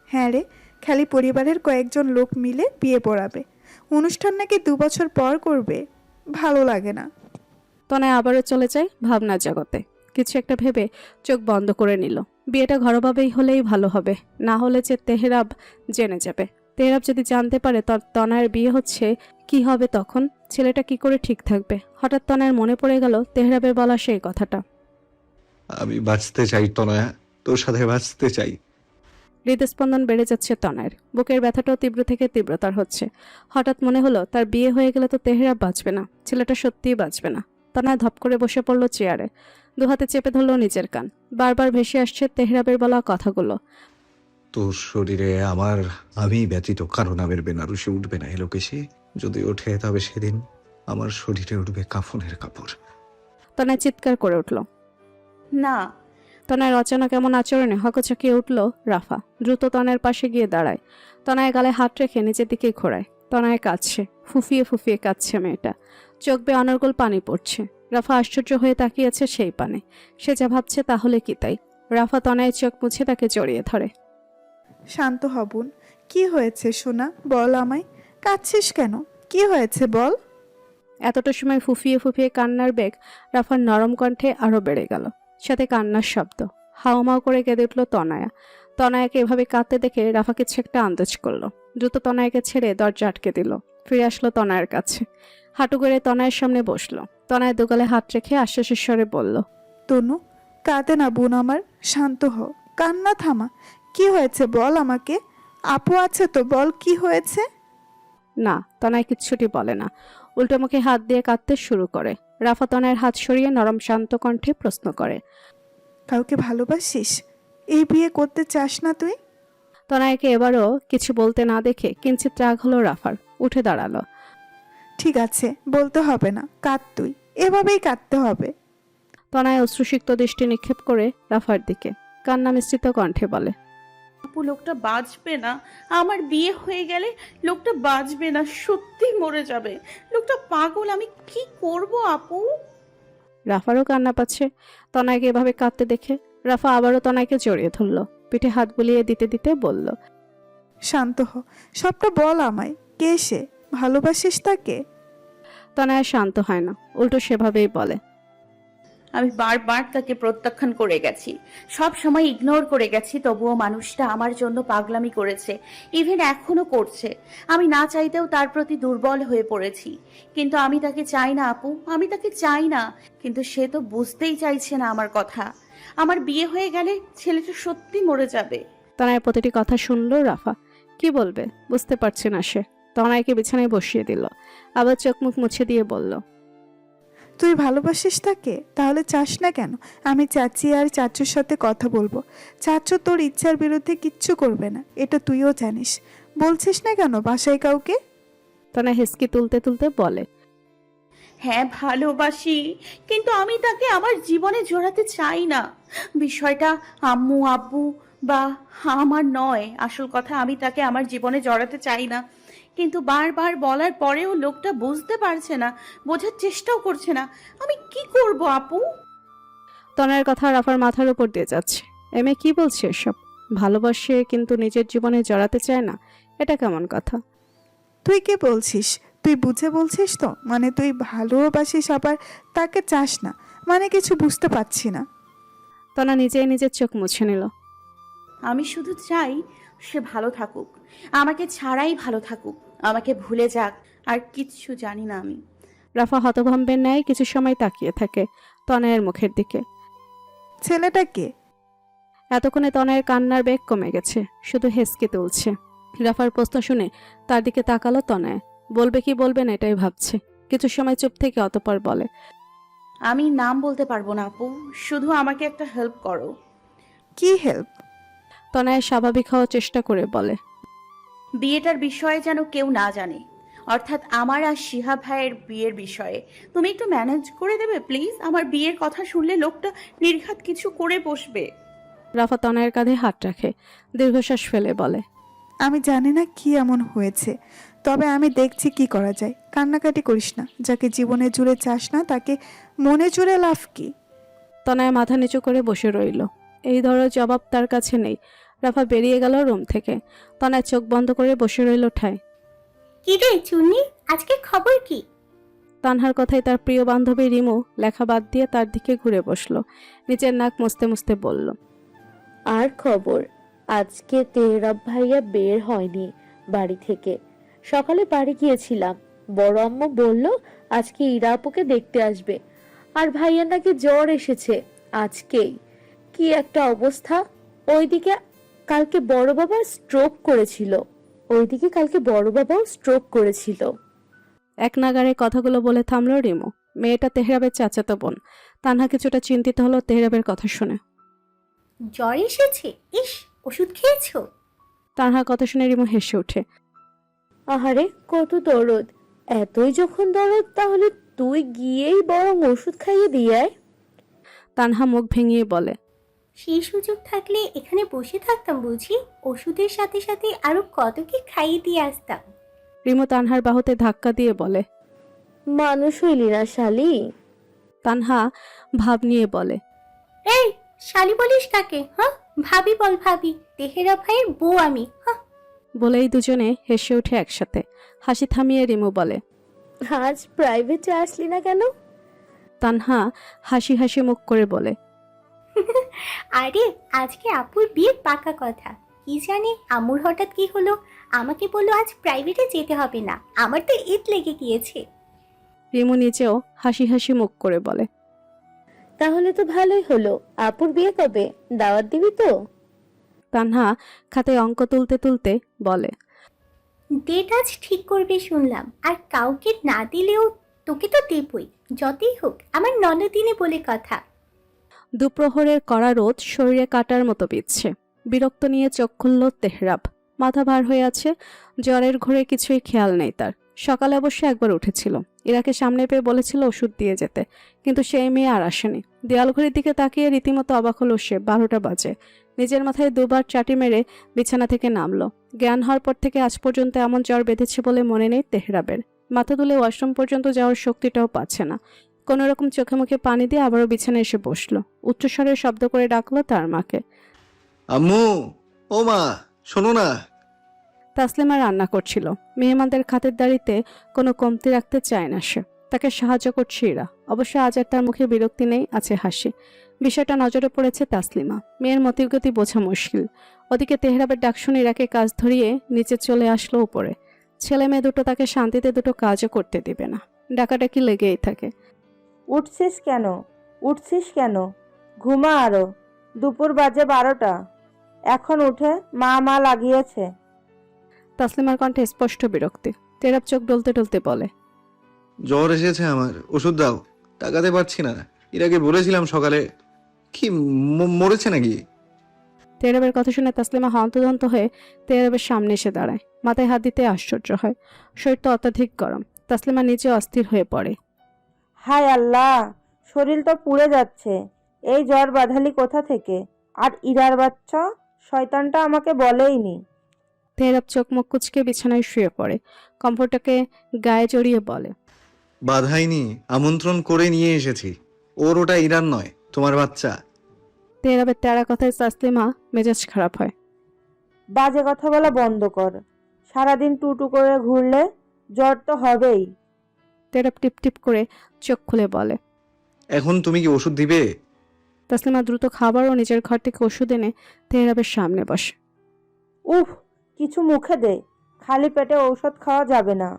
Speaker 12: হ্যাঁ রে, খালি পরিবারের কয়েকজন লোক মিলে বিয়ে পড়াবে। অনুষ্ঠান নাকি 2 বছর পর করবে। ভালো লাগে না।
Speaker 2: তনয় আবারও চলে যায় ভাবনার জগতে। কিছু একটা ভেবে চোখ বন্ধ করে নিল। বিয়েটা ঘরোয়াভাবেই হলেই ভালো হবে, না হলে যে তেহরাব জেনে যাবে। তেহরাব যদি জানতে পারে তনয়ের বিয়ে হচ্ছে, কি হবে তখন? ছেলেটা কি করে ঠিক থাকবে? হঠাৎ তনয়ের মনে পড়ে গেল তেহরাবের বলা সেই কথাটা।
Speaker 9: আমি বাঁচতে চাই তনয়া, তোর সাথে বাঁচতে চাই।
Speaker 2: হৃদস্পন্দন বেড়ে যাচ্ছে তনয়ের। বুকের ব্যথাটাও তীব্র থেকে তীব্রতর হচ্ছে। হঠাৎ মনে হলো তার বিয়ে হয়ে গেলে তো তেহরাব বাঁচবে না, ছেলেটা সত্যিই বাঁচবে না। তনয় ধপ করে বসে পড়ল চেয়ারে। দুহাতে চেপে ধরল নিজের কান। বারবার ভেসে আসছে তেহরাবের বলা কথাগুলো।
Speaker 9: তোর শরীরে আমি ব্যতীত কারো নামের বেনারসি উঠবে না এলোকেশে। যদি ওঠে তবে সেদিন আমার শরীরে উঠবে কাফনের কাপড়।
Speaker 2: তনয় চিৎকার করে উঠল।
Speaker 8: না।
Speaker 2: তনয়ের অচানক কেমন আচরণে হকচকিয়ে উঠল রাফা। দ্রুত তনয়ের পাশে গিয়ে দাঁড়ায়। তনয়ের গালে হাত রেখে নিজের দিকে ঘোরায়। তনয় কাঁদছে, ফুফিয়ে ফুফিয়ে কাঁদছে মেয়েটা। চোখ বেয়ে অনর্গল পানি পড়ছে। রাফা আশ্চর্য হয়ে তাকিয়েছে সেই পানে। সে যা ভাবছে তাহলে কি তাই? রাফা তনয়ের চোখ মুছে তাকে জড়িয়ে ধরে।
Speaker 12: শান্ত হবুন, কি হয়েছে সোনা, বল আমায়। কাঁদছিস কেন? কি হয়েছে বল?
Speaker 2: এতটা সময় ফুফিয়ে ফুফিয়ে কান্নার বেগ রাফার নরম কণ্ঠে আরো বেড়ে গেল, সাথে কান্নার শব্দ। হাওমাও করে কেঁদে উঠল তনয়া। তনয়াকে এভাবে কাঁদতে দেখে রাফা কিছু একটা আন্দাজ করলো। দ্রুত তনয়াকে ছেড়ে দরজা আটকে দিল। ফিরে আসলো তনয়ার কাছে, হাঁটু করে তনয়ের সামনে বসলো। তনয় দুগালে হাত রেখে আশ্বাসের স্বরে বলল,
Speaker 12: তনু, কাঁদে না বোন আমার, শান্ত হ, কান্না থামা। কি হয়েছে বল আমাকে? আপু আছে তো, বল কি হয়েছে?
Speaker 2: না। তনয় কিচ্ছুটি বলে না, উল্টো মুখে হাত দিয়ে কাঁদতে শুরু করে। রাফা তনয়ের হাত সরিয়ে নরম শান্ত কণ্ঠে প্রশ্ন করে,
Speaker 12: কাউকে ভালোবাসিস? এই বিয়ে করতে চাস না তুই?
Speaker 2: তনয়কে এবারও কিছু বলতে না দেখে কিঞ্চিত রাগ হলো রাফার। উঠে দাঁড়ালো।
Speaker 12: ঠিক আছে, বলতে হবে না, কাঁদ তুই, এভাবেই কাঁদতে হবে।
Speaker 2: তনয় অশ্রুসিক্ত দৃষ্টি নিক্ষেপ করে রাফার দিকে কান্না মিশ্রিত কণ্ঠে বলে,
Speaker 8: আপু লোকটা বাঁচবে না, আমার বিয়ে হয়ে গেলে লোকটা বাঁচবে না, সত্যি মরে যাবে। লোকটা পাগল, আমি কি করব আপু?
Speaker 2: রাফারও কান্না পাচ্ছে। তনয়কে এভাবে কাঁদতে দেখে রাফা আবারও তনয়কে জড়িয়ে ধরল, পিঠে হাত বুলিয়ে দিতে দিতে বলল,
Speaker 12: শান্ত হ, সবটা বল আমায়। কে সে? ভালোবাসিস তাকে?
Speaker 2: তনয় আর শান্ত হয় না, উল্টো সেভাবেই বলে,
Speaker 8: আমি বারবার তাকে প্রত্যাখ্যান করে গেছি, সব সময় ইগনোর করে গেছি, তবুও মানুষটা আমার জন্য পাগলামি করেছে, ইভেন এখনো করছে। আমি না চাইতেও তার প্রতি দুর্বল হয়ে পড়েছি। কিন্তু আমি তাকে চাই না আপু, আমি তাকে চাই না। কিন্তু সে তো বুঝতেই চাইছে না আমার কথা। আমার বিয়ে হয়ে গেলে ছেলেটা সত্যি মরে যাবে।
Speaker 2: তনয়ের প্রতিটি কথা শুনলো রাফা। কি বলবে বুঝতে পারছে না সে। তনয়কে বিছানায় বসিয়ে দিল, আবার চোখ মুখ মুছে দিয়ে বলল,
Speaker 12: তুই ভালোবাসিস তাকে? তাহলে চাস না কেন? আমি চাচি আর চাচুর সাথে কথা বলবো। চাচু তোর ইচ্ছার বিরুদ্ধে কিচ্ছু করবে না, এটা তুইও জানিস। বলছিস না কেন বাসায় কাউকে?
Speaker 2: তনয় হেসকি তুলতে তুলতে বলে,
Speaker 8: হ্যাঁ ভালোবাসি, কিন্তু আমি তাকে আমার জীবনে জড়াতে চাই না। বিষয়টা আম্মু আব্বু বা আমার নয়, আসল কথা আমি তাকে আমার জীবনে জড়াতে চাই না। কিন্তু বারবার বলার পরেও লোকটা বুঝতে পারছে না, বোঝার চেষ্টাও করছে না। আমি কি করব আপু?
Speaker 2: তনয়ের কথা রাফার মাথার উপর দিয়ে যাচ্ছে। এমএ কি বলছে এসব? ভালোবাসে কিন্তু নিজের জীবনে জড়াতে চায় না, এটা কেমন কথা?
Speaker 12: তুই কি বলছিস? তুই বুঝে বলছিস তো? মানে তুই ভালোবাসিস আবার তাকে চাস না, মানে কিছু বুঝতে পারছি না।
Speaker 2: তনা নিজেই নিজের চোখ মুছে নিল।
Speaker 8: আমি শুধু চাই সে ভালো থাকুক, আমাকে ছাড়াই ভালো থাকুক, আমাকে ভুলে যাক, আর কিচ্ছু জানি না আমি।
Speaker 2: রাফা হতভম্বের ন্যায় কিছু সময় তাকিয়ে থাকে তনয়ের মুখের দিকে।
Speaker 12: ছেলেটা কে?
Speaker 2: এতক্ষণে তনয়ের কান্নার বেগ কমে গেছে, শুধু হেসকে তুলছে। রাফার প্রশ্ন শুনে তার দিকে তাকালো তনয়। বলবে কি বলবে না এটাই ভাবছে। কিছু সময় চুপ থেকে অতঃপর বলে,
Speaker 8: আমি নাম বলতে পারবো না আপু, শুধু আমাকে একটা হেল্প করো।
Speaker 12: কি হেল্প?
Speaker 2: তনয় স্বাভাবিক হওয়ার চেষ্টা করে বলে,
Speaker 8: বিয়েটার বিষয়ে যেন কেউ না জানে, অর্থাৎ আমার আর শিহা ভাইয়ের বিয়ের বিষয়ে। তুমি একটু ম্যানেজ করে দেবে প্লিজ? আমার বিয়ের কথা শুনলে লোকটা নির্ঘাত কিছু করে বসবে।
Speaker 2: রাফা তনয়ের কাঁধে হাত রাখে, দীর্ঘশ্বাস ফেলে বলে,
Speaker 12: আমি জানি না কি এমন হয়েছে, তবে আমি দেখছি কি করা যায়। কান্নাকাটি করিস না, যাকে জীবনে জুড়ে চাস না তাকে মনে জুড়ে লাভ কি?
Speaker 2: তনয় মাথা নিচু করে বসে রইল। এই ধরনের জবাব তার কাছে নেই। রাফা বেরিয়ে গেল রুম থেকে। তনয় চোখ বন্ধ করে বসে রইল ঠায়।
Speaker 5: কি রে চুন্নি, আজকে খবর কি?
Speaker 2: তানহার কথায় তার প্রিয় বান্ধবী রিমু লেখা বাদ দিয়ে তার দিকে ঘুরে বসলো। নিচের নাক মুছতে মুছতে বলল,
Speaker 13: আর খবর, আজকে তেহরাব ভাইয়া বের হয়নি বাড়ি থেকে। সকালে বাড়ি গিয়েছিলাম, বড় আম্মু বলল আজকে ইরা আপুকে দেখতে আসবে, আর ভাইয়া নাকি জ্বর এসেছে আজকেই। কি একটা অবস্থা। ওইদিকে কালকে বড় বাবা স্ট্রোক করেছিল।
Speaker 2: এক নাগারে কথাগুলো বলে থামলো রিমু। মেয়েটা তেহরাবের চাচাতো বোন। তানহা কিছুটা চিন্তিত হলো তেহরাবের কথা শুনে।
Speaker 5: জ্বর এসেছে? ইস, ওষুধ খেয়েছো?
Speaker 2: তানহার কথা শুনে রিমু হেসে ওঠে।
Speaker 13: আহারে কত দরদ, এতই যখন দরদ তাহলে তুই গিয়েই বরং ওষুধ খাইয়ে দিয়ে আয়।
Speaker 2: তানহা মুখ ভেঙিয়ে বলে,
Speaker 5: সেই সুযোগ থাকলে এখানে বসে থাকতাম বুঝি, ওষুধের সাথে সাথে আরো কত কি খাইয়ে দিয়ে আসতাম।
Speaker 2: রিমু তানহার বাহুতে ধাক্কা দিয়ে বলে,
Speaker 13: মানুষ হইলি না শালি।
Speaker 2: তানহা ভাব নিয়ে বলে,
Speaker 5: এই শালি বলিস কাকে? হ্যাঁ, ভাবি বল ভাবি, তেহেরা ভাইয়ের বউ আমি। হ্যাঁ।
Speaker 2: বলেই দুজনে হেসে উঠে একসাথে। হাসি থামিয়ে রিমু বলে,
Speaker 13: আজ প্রাইভেটে আসলি না কেন?
Speaker 2: তানহা হাসি হাসি মুখ করে বলে,
Speaker 5: আরে আজকে আপুর বিয়ের পাকা কথা। কি জানি আম্মুর হঠাৎ কি হলো, আমাকে বললো আজ প্রাইভেটে যেতে হবে না। আমার তো ঈদ লেগে গিয়েছে।
Speaker 2: রিমু নিজেও হাসি হাসি মুখ করে বলে,
Speaker 13: তাহলে তো ভালোই হলো। আপুর বিয়ে কবে? দাওয়াত দিবি তো?
Speaker 2: তানহা খাতায় অঙ্ক তুলতে তুলতে বলে,
Speaker 5: ডেট আজ ঠিক করবে শুনলাম, আর কাউকে না দিলেও তোকে তো দেবই, যতই হোক আমার ননদিনে বলে কথা।
Speaker 2: দুপ্রহরের কড়া রোদ শরীরে কাটার মতো বিচ্ছে। বিরক্ত নিয়ে চোখ খুলল তেহরাব। মাথা ভার হয়ে আছে, জ্বরের ঘোরে কিছুই খেয়াল নেই তার। সকালে অবশ্য একবার উঠেছিল, ইরাকে সামনে পেয়ে বলেছিল ওষুধ দিয়ে যেতে, কিন্তু সেই মেয়ে আর আসেনি। দেয়াল ঘড়ির দিকে তাকিয়ে রীতিমতো অবাক হলো সে। 12টা বাজে। নিজের মাথায় দুবার চাটি মেরে বিছানা থেকে নামলো। জ্ঞান হওয়ার পর থেকে আজ পর্যন্ত এমন জ্বর বেঁধেছে বলে মনে নেই তেহরাবের। মাথা তুলে ওয়াশরুম পর্যন্ত যাওয়ার শক্তিটাও পাচ্ছে না। কোনো রকম চোখে মুখে পানি দিয়ে আবারও বিছানায় এসে বসলো। উচ্চস্বরে শব্দ করে ডাকলো তার মাকে।
Speaker 9: আম্মু, ও মা, শোনো না।
Speaker 2: তাসলিমা রান্না করছিল। মেহমানদের খাতের দাড়িতে কোনো কমতি রাখতে চায় না সে। তাকে সাহায্য করছে ইরা। অবশ্য আজ আর তার মুখে বিরক্তি নেই, আছে হাসি। বিষয়টা নজরে পড়েছে তাসলিমা। মেয়ের মতিগতি বোঝা মুশকিল। ওদিকে তেহরাবের ডাক শুনে ইরাকে কাজ ধরিয়ে নিচে চলে আসলো উপরে। ছেলে মেয়ে দুটো তাকে শান্তিতে দুটো কাজও করতে দিবে না। ডাকাডাকি লেগেই থাকে।
Speaker 3: উঠছিস কেন? উঠছিস কেন? ঘুমা আরো। দুপুর বাজে 12টা। এখন উঠে মা লাগিয়েছে।
Speaker 2: তাসলিমার কণ্ঠে স্পষ্ট বিরক্তি। তেহরাব চোখ ডলতে ডলতে বলে,
Speaker 9: জ্বর এসেছে আমার, ওষুধ দাও। তাকাতে পারছি না। ইরাকে বলেছিলাম সকালে। কি মরেছে নাকি?
Speaker 2: তেহরাবের কথা শুনে তাসলিমা হন্তদন্ত হয়ে তেহরাবের সামনে এসে দাঁড়ায়। মাথায় হাত দিতে আশ্চর্য হয়। শরীর তো অত্যাধিক গরম। তাসলিমা নিজে অস্থির হয়ে পড়ে।
Speaker 3: হায় আল্লাহ, শরীর তো পুড়ে যাচ্ছে। এই জ্বর বাঁধালি কোথা থেকে? আর ইরার বাচ্চা শয়তানটা আমাকে বলেইনি।
Speaker 2: তেহরাব চোখ মুখ কুচকে বিছানায় শুয়ে পড়ে। কম্ফর্টাকে গায়ে জড়িয়ে বলে,
Speaker 9: বাধাইনি, আমন্ত্রণ করে নিয়ে এসেছি। ওর ওটা ইরান নয়, তোমার বাচ্চা।
Speaker 2: তেহরাবের তেরা কথায় তাসলিমা মেজাজ খারাপ হয়।
Speaker 3: বাজে কথা বলা বন্ধ কর। সারাদিন টুটু করে ঘুরলে জ্বর তো হবেই।
Speaker 2: তেহরাব টিপ টিপ করে চোখ খুলে বলে,
Speaker 9: এখন তুমি কি ওষুধ দিবে?
Speaker 2: তাসলিমা দ্রুত খাবার ও নিজের ঘর থেকে ওষুধ এনে তেহরাবের সামনে বসে।
Speaker 3: উফ, কিছু মুখে দে। খালি পেটে ঔষধ খাওয়া যাবে না।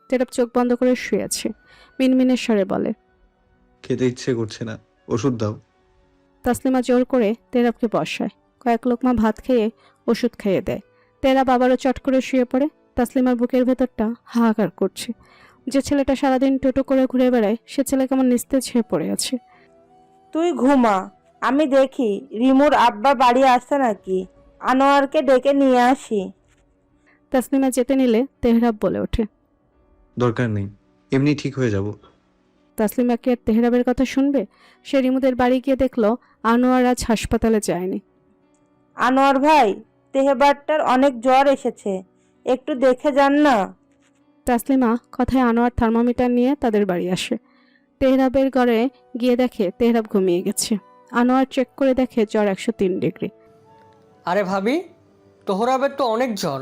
Speaker 2: তেহরাব চোখ বন্ধ করে শুয়ে আছে। মিনমিনের স্বরে বলে,
Speaker 9: খেতে ইচ্ছে করছে না, ওষুধ দাও।
Speaker 2: তাসলিমা জোর করে তেহরাবকে বসায়। কয়েক লোকমা ভাত খেয়ে ওষুধ খেয়ে দেয়। তেহরাব আবারও চট করে শুয়ে পড়ে। তাসলিমার বুকের ভেতরটা হাহাকার করছে। যে ছেলেটা সারাদিন টোটো করে ঘুরে বেড়ায়, সে ছেলে কেমন নিস্তেজ হয়ে পড়ে আছে।
Speaker 3: তুই ঘুমা, আমি দেখি রিমুর আব্বা বাড়ি আসছে নাকি। আনোয়ারকে ডেকে নিয়ে আসি।
Speaker 2: তাসলিমা যেতে নিলে তেহরাব বলে ওঠে,
Speaker 9: দরকার নেই, এমনি ঠিক হয়ে যাব।
Speaker 2: তাসলিমা কি আর তেহরাবের কথা শুনবে? সে রিমুদের বাড়ি গিয়ে দেখলো আনোয়ার আজ হাসপাতালে যায়নি।
Speaker 3: আনোয়ার ভাই, তেহবারটার অনেক জ্বর এসেছে, একটু দেখে যান না।
Speaker 2: তাসলিমা কথায় আনোয়ার থার্মোমিটার নিয়ে তাদের বাড়ি আসে। তেহরাবের ঘরে গিয়ে দেখে তেহরাব ঘুমিয়ে গেছে। আনোয়ার চেক করে দেখে জ্বর 103 ডিগ্রি।
Speaker 4: আরে ভাবি, তোহরাবের তো অনেক জ্বর,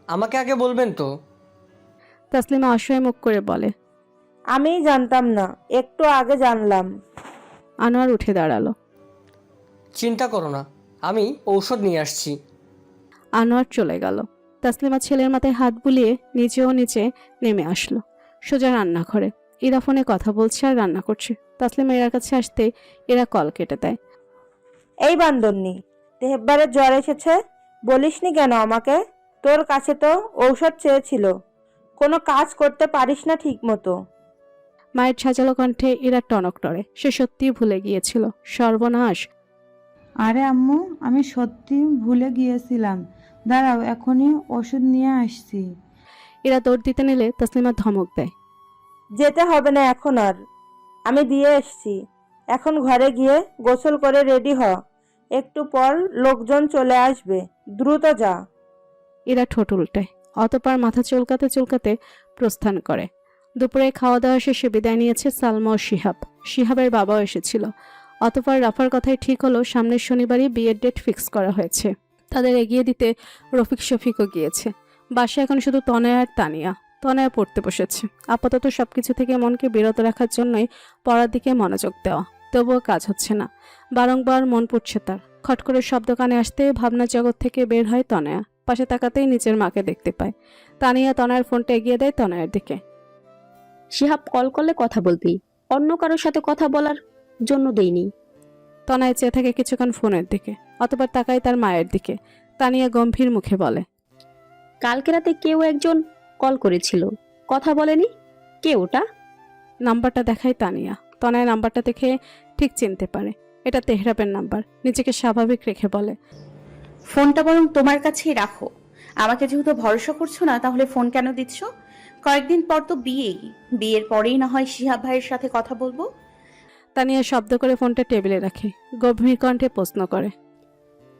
Speaker 4: আমাকে আগে বলবেন তো।
Speaker 2: তাসলিমা অসহায় মুখ করে বলে,
Speaker 3: আমিই জানতাম না, একটু আগে জানলাম।
Speaker 2: আনোয়ার উঠে দাঁড়ালো।
Speaker 4: চিন্তা করো না, আমি ঔষধ নিয়ে আসছি।
Speaker 2: আনোয়ার চলে গেল। তাসলিমা ছেলের মাথায় হাত বুলিয়ে নিজেও নিচে নেমে আসলো। সোজা রান্নাঘরে। ইরা ফোনে কথা বলছে আর রান্না করছে। তাসলিমা এরার কাছে আসতে এরা কল কেটে দেয়।
Speaker 3: এই বান্দরনি, তেহবারের জ্বর এসেছে, বলিসনি কেন আমাকে? তোর কাছে তো ঔষধ চেয়েছিল, কোনো কাজ করতে পারিস না ঠিক মতো।
Speaker 2: মায়ের সাজালো কণ্ঠে ইরা টনক টরে। সে সত্যিই ভুলে গিয়েছিল। সর্বনাশ।
Speaker 3: আরে আম্মু, আমি সত্যি ভুলে গিয়েছিলাম। দাঁড়াও, এখনই ওষুধ নিয়ে আসছি।
Speaker 2: এরা দৌড় দিতে নিলে তাসলিমা ধমক দেয়।
Speaker 3: যেতে হবে না এখন আর, আমি দিয়ে এসছি। এখন ঘরে গিয়ে গোসল করে রেডি হ, একটু পর লোকজন চলে আসবে, দ্রুত যা।
Speaker 2: এরা ঠোঁট উল্টায়। অতঃপর মাথা চুলকাতে চুলকাতে প্রস্থান করে। দুপুরে খাওয়া দাওয়া শেষে বিদায় নিয়েছে সালমা ও শিহাব। শিহাবের বাবাও এসেছিল। অতঃপর রাফার কথাই ঠিক হলো সামনের শনিবারই বিয়ের ডেট ফিক্স করা হয়েছে। তাদের এগিয়ে দিতে রফিক শফিকও গিয়েছে। বাসায় এখন শুধু তনয়া আর তানিয়া। তনয়া পড়তে বসেছে। আপাতত সবকিছু থেকে মনকে বিরত রাখার জন্যই পড়ার দিকে মনোযোগ দেওয়া। তবুও কাজ হচ্ছে না, বারংবার মন পুড়ছে তার। খট করে শব্দ কানে আসতে ভাবনা জগৎ থেকে বের হয় তনয়া। পাশে তাকাতেই নিজের মাকে দেখতে পায়। তানিয়া তনয়ার ফোনটা এগিয়ে দেয় তনয়ার দিকে।
Speaker 6: শিহাব কল করলে কথা বলবি, অন্য কারোর সাথে কথা বলার জন্য দেইনি।
Speaker 2: তনয়া চেয়ে থাকে কিছুক্ষণ ফোনের দিকে, অতঃপর তাকায় তার মায়ের দিকে। তানিয়া গম্ভীর মুখে বলে,
Speaker 6: কালকে রাতে কেউ একজন কল করেছিল, কথা বলেনি। কে ওটা?
Speaker 2: নাম্বারটা দেখায় তানিয়া। তনয়া নাম্বারটা দেখে ঠিক চিনতে পারে এটা তেহরাবের নাম্বার। নিজেকে স্বাভাবিক রেখে বলে,
Speaker 8: ফোনটা বরং তোমার কাছেই রাখো। আমাকে যেহেতু ভরসা করছো না, তাহলে ফোন কেন দিচ্ছ? কয়েকদিন পর তো বিয়ের পরেই না হয় শিহাব ভাইয়ের সাথে কথা বলবো।
Speaker 2: তানিয়া শব্দ করে ফোনটা টেবিলে রাখে, গভীর কণ্ঠে প্রশ্ন করে,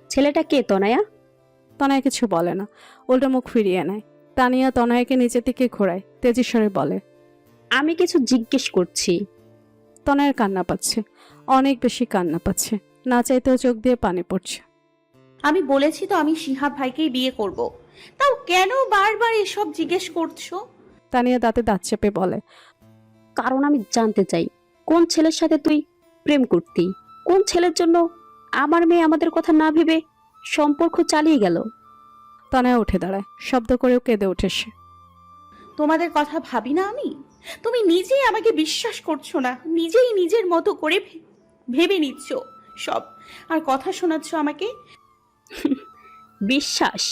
Speaker 6: ছেলেটা কে তনয়া?
Speaker 2: তনয়া কিছু বলে না, উল্টো মুখ ফিরিয়ে নেয়। তানিয়া তনয়াকে নিচের দিকে ঘোরায়, তেজিস্বরে বলে,
Speaker 6: আমি কিছু জিজ্ঞেস করছি।
Speaker 2: তনয়ার কান্না পাচ্ছে, অনেক বেশি কান্না পাচ্ছে। না চাইতেও চোখ দিয়ে পানি পড়ছে।
Speaker 8: আমি বলেছি তো আমি শিহাব ভাইকেই বিয়ে করব, তাও কেন বারবার এসব জিজ্ঞেস করছো?
Speaker 2: তানিয়া দাঁতে দাঁত চেপে বলে,
Speaker 6: কারণ আমি জানতে চাই কোন ছেলের সাথে তুই প্রেম করতি, কোন ছেলের জন্য আমার মেয়ে আমাদের কথা না ভেবে সম্পর্ক চালিয়ে গেল।
Speaker 2: তনয়া উঠে দাঁড়ায়, শব্দ করেও কেঁদে ওঠে সে।
Speaker 8: তোমাদের কথা ভাবি না আমি? তুমি নিজেই আমাকে বিশ্বাস করছো না, নিজেই নিজের মতো করে ভেবে নিচ্ছ সব, আর কথা শোনাচ্ছ আমাকে।
Speaker 6: বিশ্বাস?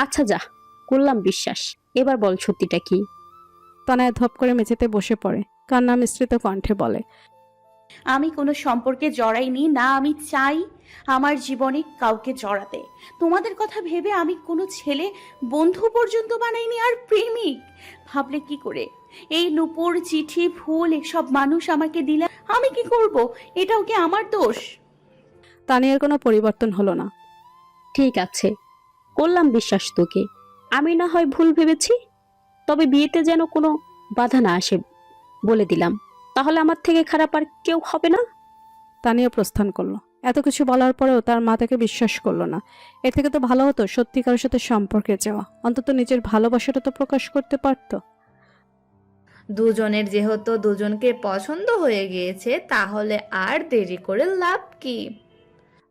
Speaker 6: আচ্ছা যা, করলাম বিশ্বাস। এবার বল সত্যিটা কি?
Speaker 2: তনয়া ধপ করে মেঝেতে বসে পড়ে, কান্না মিশ্রিত কণ্ঠে বলে,
Speaker 8: আমি কোনো সম্পর্কে জড়াইনি, না আমি চাই আমার জীবনে কাউকে জড়াতে। তোমাদের কথা ভেবে আমি কোনো ছেলে বন্ধু পর্যন্ত বানাইনি, আর প্রেমিক ভাবলে কি করে? এই নূপুর, চিঠি, ফুল এসব মানুষ আমাকে দিলে আমি কি করব? এটাও কি আমার দোষ?
Speaker 2: তানিয়ার কোনো পরিবর্তন হলো না।
Speaker 6: ঠিক আছে, করলাম বিশ্বাস তোকে। আমি না হয় ভুল ভেবেছি, তবে বিয়েতে যেন কোনো বাধা না আসে বলে দিলাম। তাহলে আমার থেকে খারাপ আর কেউ হবে না।
Speaker 2: তানিয়া প্রস্থান করলো। এত কিছু বলার পরেও তার মা তাকে বিশ্বাস করলো না। এর থেকে তো ভালো হতো সত্যিকারের সাথে সম্পর্কে যাওয়া, অন্তত নিজের ভালোবাসাটা তো প্রকাশ করতে পারতো।
Speaker 1: দুজনের যেহেতু দুজনকে পছন্দ হয়ে গিয়েছে, তাহলে আর দেরি করে লাভ কি?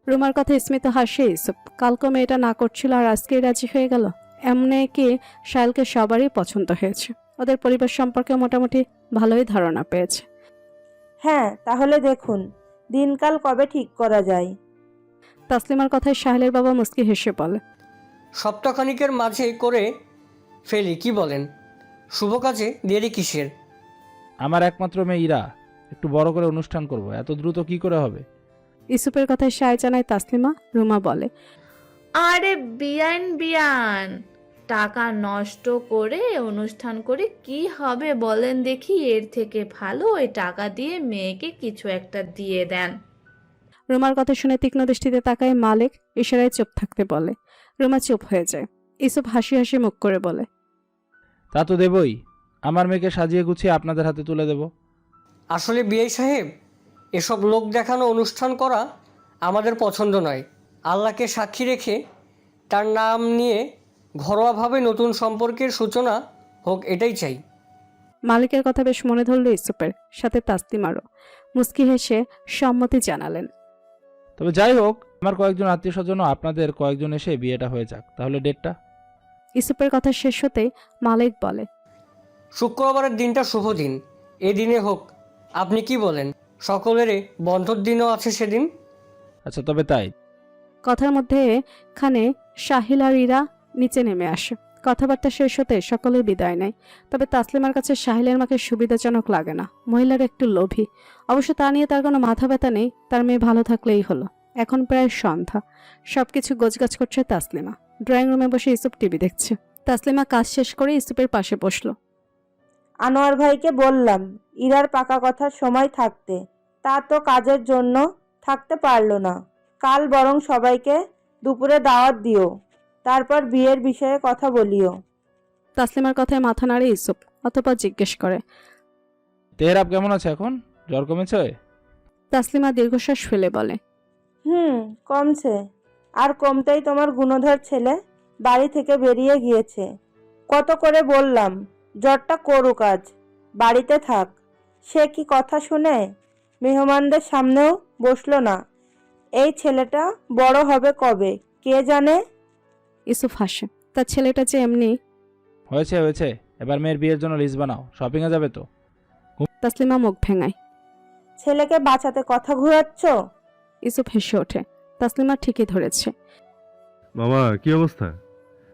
Speaker 2: রুমার কথা স্মিত হাসে ইসুপ। কালকে মেয়েটা না করছিল আর আজকেই রাজি হয়ে গেল। এমনি কি শায়লকে সবারই পছন্দ হয়েছে। ওদের পরিবার সম্পর্কে মোটামুটি ভালোই ধারণা পেয়েছে।
Speaker 14: হ্যাঁ, তাহলে দেখুন দিনকাল কবে ঠিক করা যায়।
Speaker 2: তাসলিমার কথায় সাহেলের বাবা মুস্কি হেসে বলে,
Speaker 4: সপ্তাহখানিকের মাঝে করে ফেলি, কি বলেন? শুভ কাজে দেরি কিসের?
Speaker 10: আমার একমাত্র মেয়ে ইরা, একটু বড় করে অনুষ্ঠান করব, এত দ্রুত কি করে হবে?
Speaker 2: ইসুপের কথায় সায় জানায় তাসলিমা। রুমা বলে,
Speaker 1: আরে বিয়ান, টাকা নষ্ট করে অনুষ্ঠান করে কি হবে বলেন দেখি? এর থেকে ভালো ওই টাকা দিয়ে মেয়েকে কিছু একটা দিয়ে দেন।
Speaker 2: রুমার কথা শুনে তীক্ষ্ণ দৃষ্টিতে তাকায় মালিক, ইশারায় চুপ থাকতে বলে। রুমা চুপ হয়ে যায়। ইসুপ হাসি হাসি মুখ করে বলে,
Speaker 10: তা তো দেবই, আমার মেয়েকে সাজিয়ে গুছিয়ে আপনাদের হাতে তুলে দেব।
Speaker 4: আসলে বিআই সাহেব, এসব লোক দেখানো অনুষ্ঠান করা আমাদের পছন্দ নয়। আল্লাহকে সাক্ষী রেখে তার নাম নিয়ে ঘরোয়াভাবে নতুন সম্পর্কের সূচনা হোক, এটাই চাই।
Speaker 2: মালিকের কথা বেশ মনে ধরল ইসুপের, সাথে তাসলিমারও। মুস্কি হেসে সম্মতি জানালেন।
Speaker 10: তবে যাই হোক, আমার কয়েকজন আত্মীয় স্বজনও আপনাদের কয়েকজন এসে বিয়েটা হয়ে যাক। তাহলে ডেটটা?
Speaker 2: ইসুপের কথা শেষ হতেই মালিক বলে,
Speaker 4: শুক্রবারের দিনটা শুভ দিন, এই দিনে হোক। আপনি কি বলেন? সকলেরই বন্ধর দিনও আছে সেদিন।
Speaker 10: আচ্ছা, তবে তাই।
Speaker 2: কথার মধ্যে খানে সাহিল আর ইরা নিচে নেমে আসে। কথাবার্তা শেষ হতে সকলে বিদায় নেয়। তবে তাসলিমার কাছে সাহিলের মাকে সুবিধাজনক লাগে না। মহিলার একটু লোভী। অবশ্য তা নিয়ে তার কোনো মাথা ব্যথা নেই, তার মেয়ে ভালো থাকলেই হলো। এখন প্রায় সন্ধ্যা, সবকিছু গোছগাছ করছে তাসলিমা। ড্রয়িং রুমে বসে ইসুপ টিভি দেখছে। তাসলিমা কাজ শেষ করে ইসুপের পাশে বসলো।
Speaker 14: আনোয়ার ভাইকে বললাম ইরার পাকা কথার সময় থাকতে, তা তো কাজের জন্য থাকতে পারলো না। কাল বরং সবাইকে দুপুরে দাওয়াত দিও, তারপর বিয়ের বিষয়ে কথা বলিও।
Speaker 2: তাসলিমার কথায় মাথা নাড়ে ইসুপ, অতঃপর জিজ্ঞেস করে,
Speaker 10: তেহরাব কেমন আছে এখন? জ্বর কমেছে?
Speaker 2: তাসলিমা দীর্ঘশ্বাস ফেলে বলে,
Speaker 14: কমছে। আর কমতেই তোমার গুণধর ছেলে বাড়ি থেকে বেরিয়ে গিয়েছে। কত করে বললাম জ্বরটা করুক, আজ বাড়িতে থাক। সে কি কথা শুনে? মেহমানদের সামনেও বসলো না। এই ছেলেটা বড় হবে কবে কে জানে।
Speaker 2: ইউসুফ হাসে। তার ছেলেটা যে এমনি।
Speaker 10: হয়েছে হয়েছে, এবার মেয়ের বিয়ের জন্য লিস্ট বানাও, শপিংয়ে যাবে তো।
Speaker 2: তাসলিমা মুখ ভেঙায়।
Speaker 14: ছেলেকে বাঁচাতে কথা ঘুরাচ্ছ?
Speaker 2: ইউসুফ হেসে ওঠে। তাসলিমা ঠিকই ধরেছে।
Speaker 15: মামা কি অবস্থা?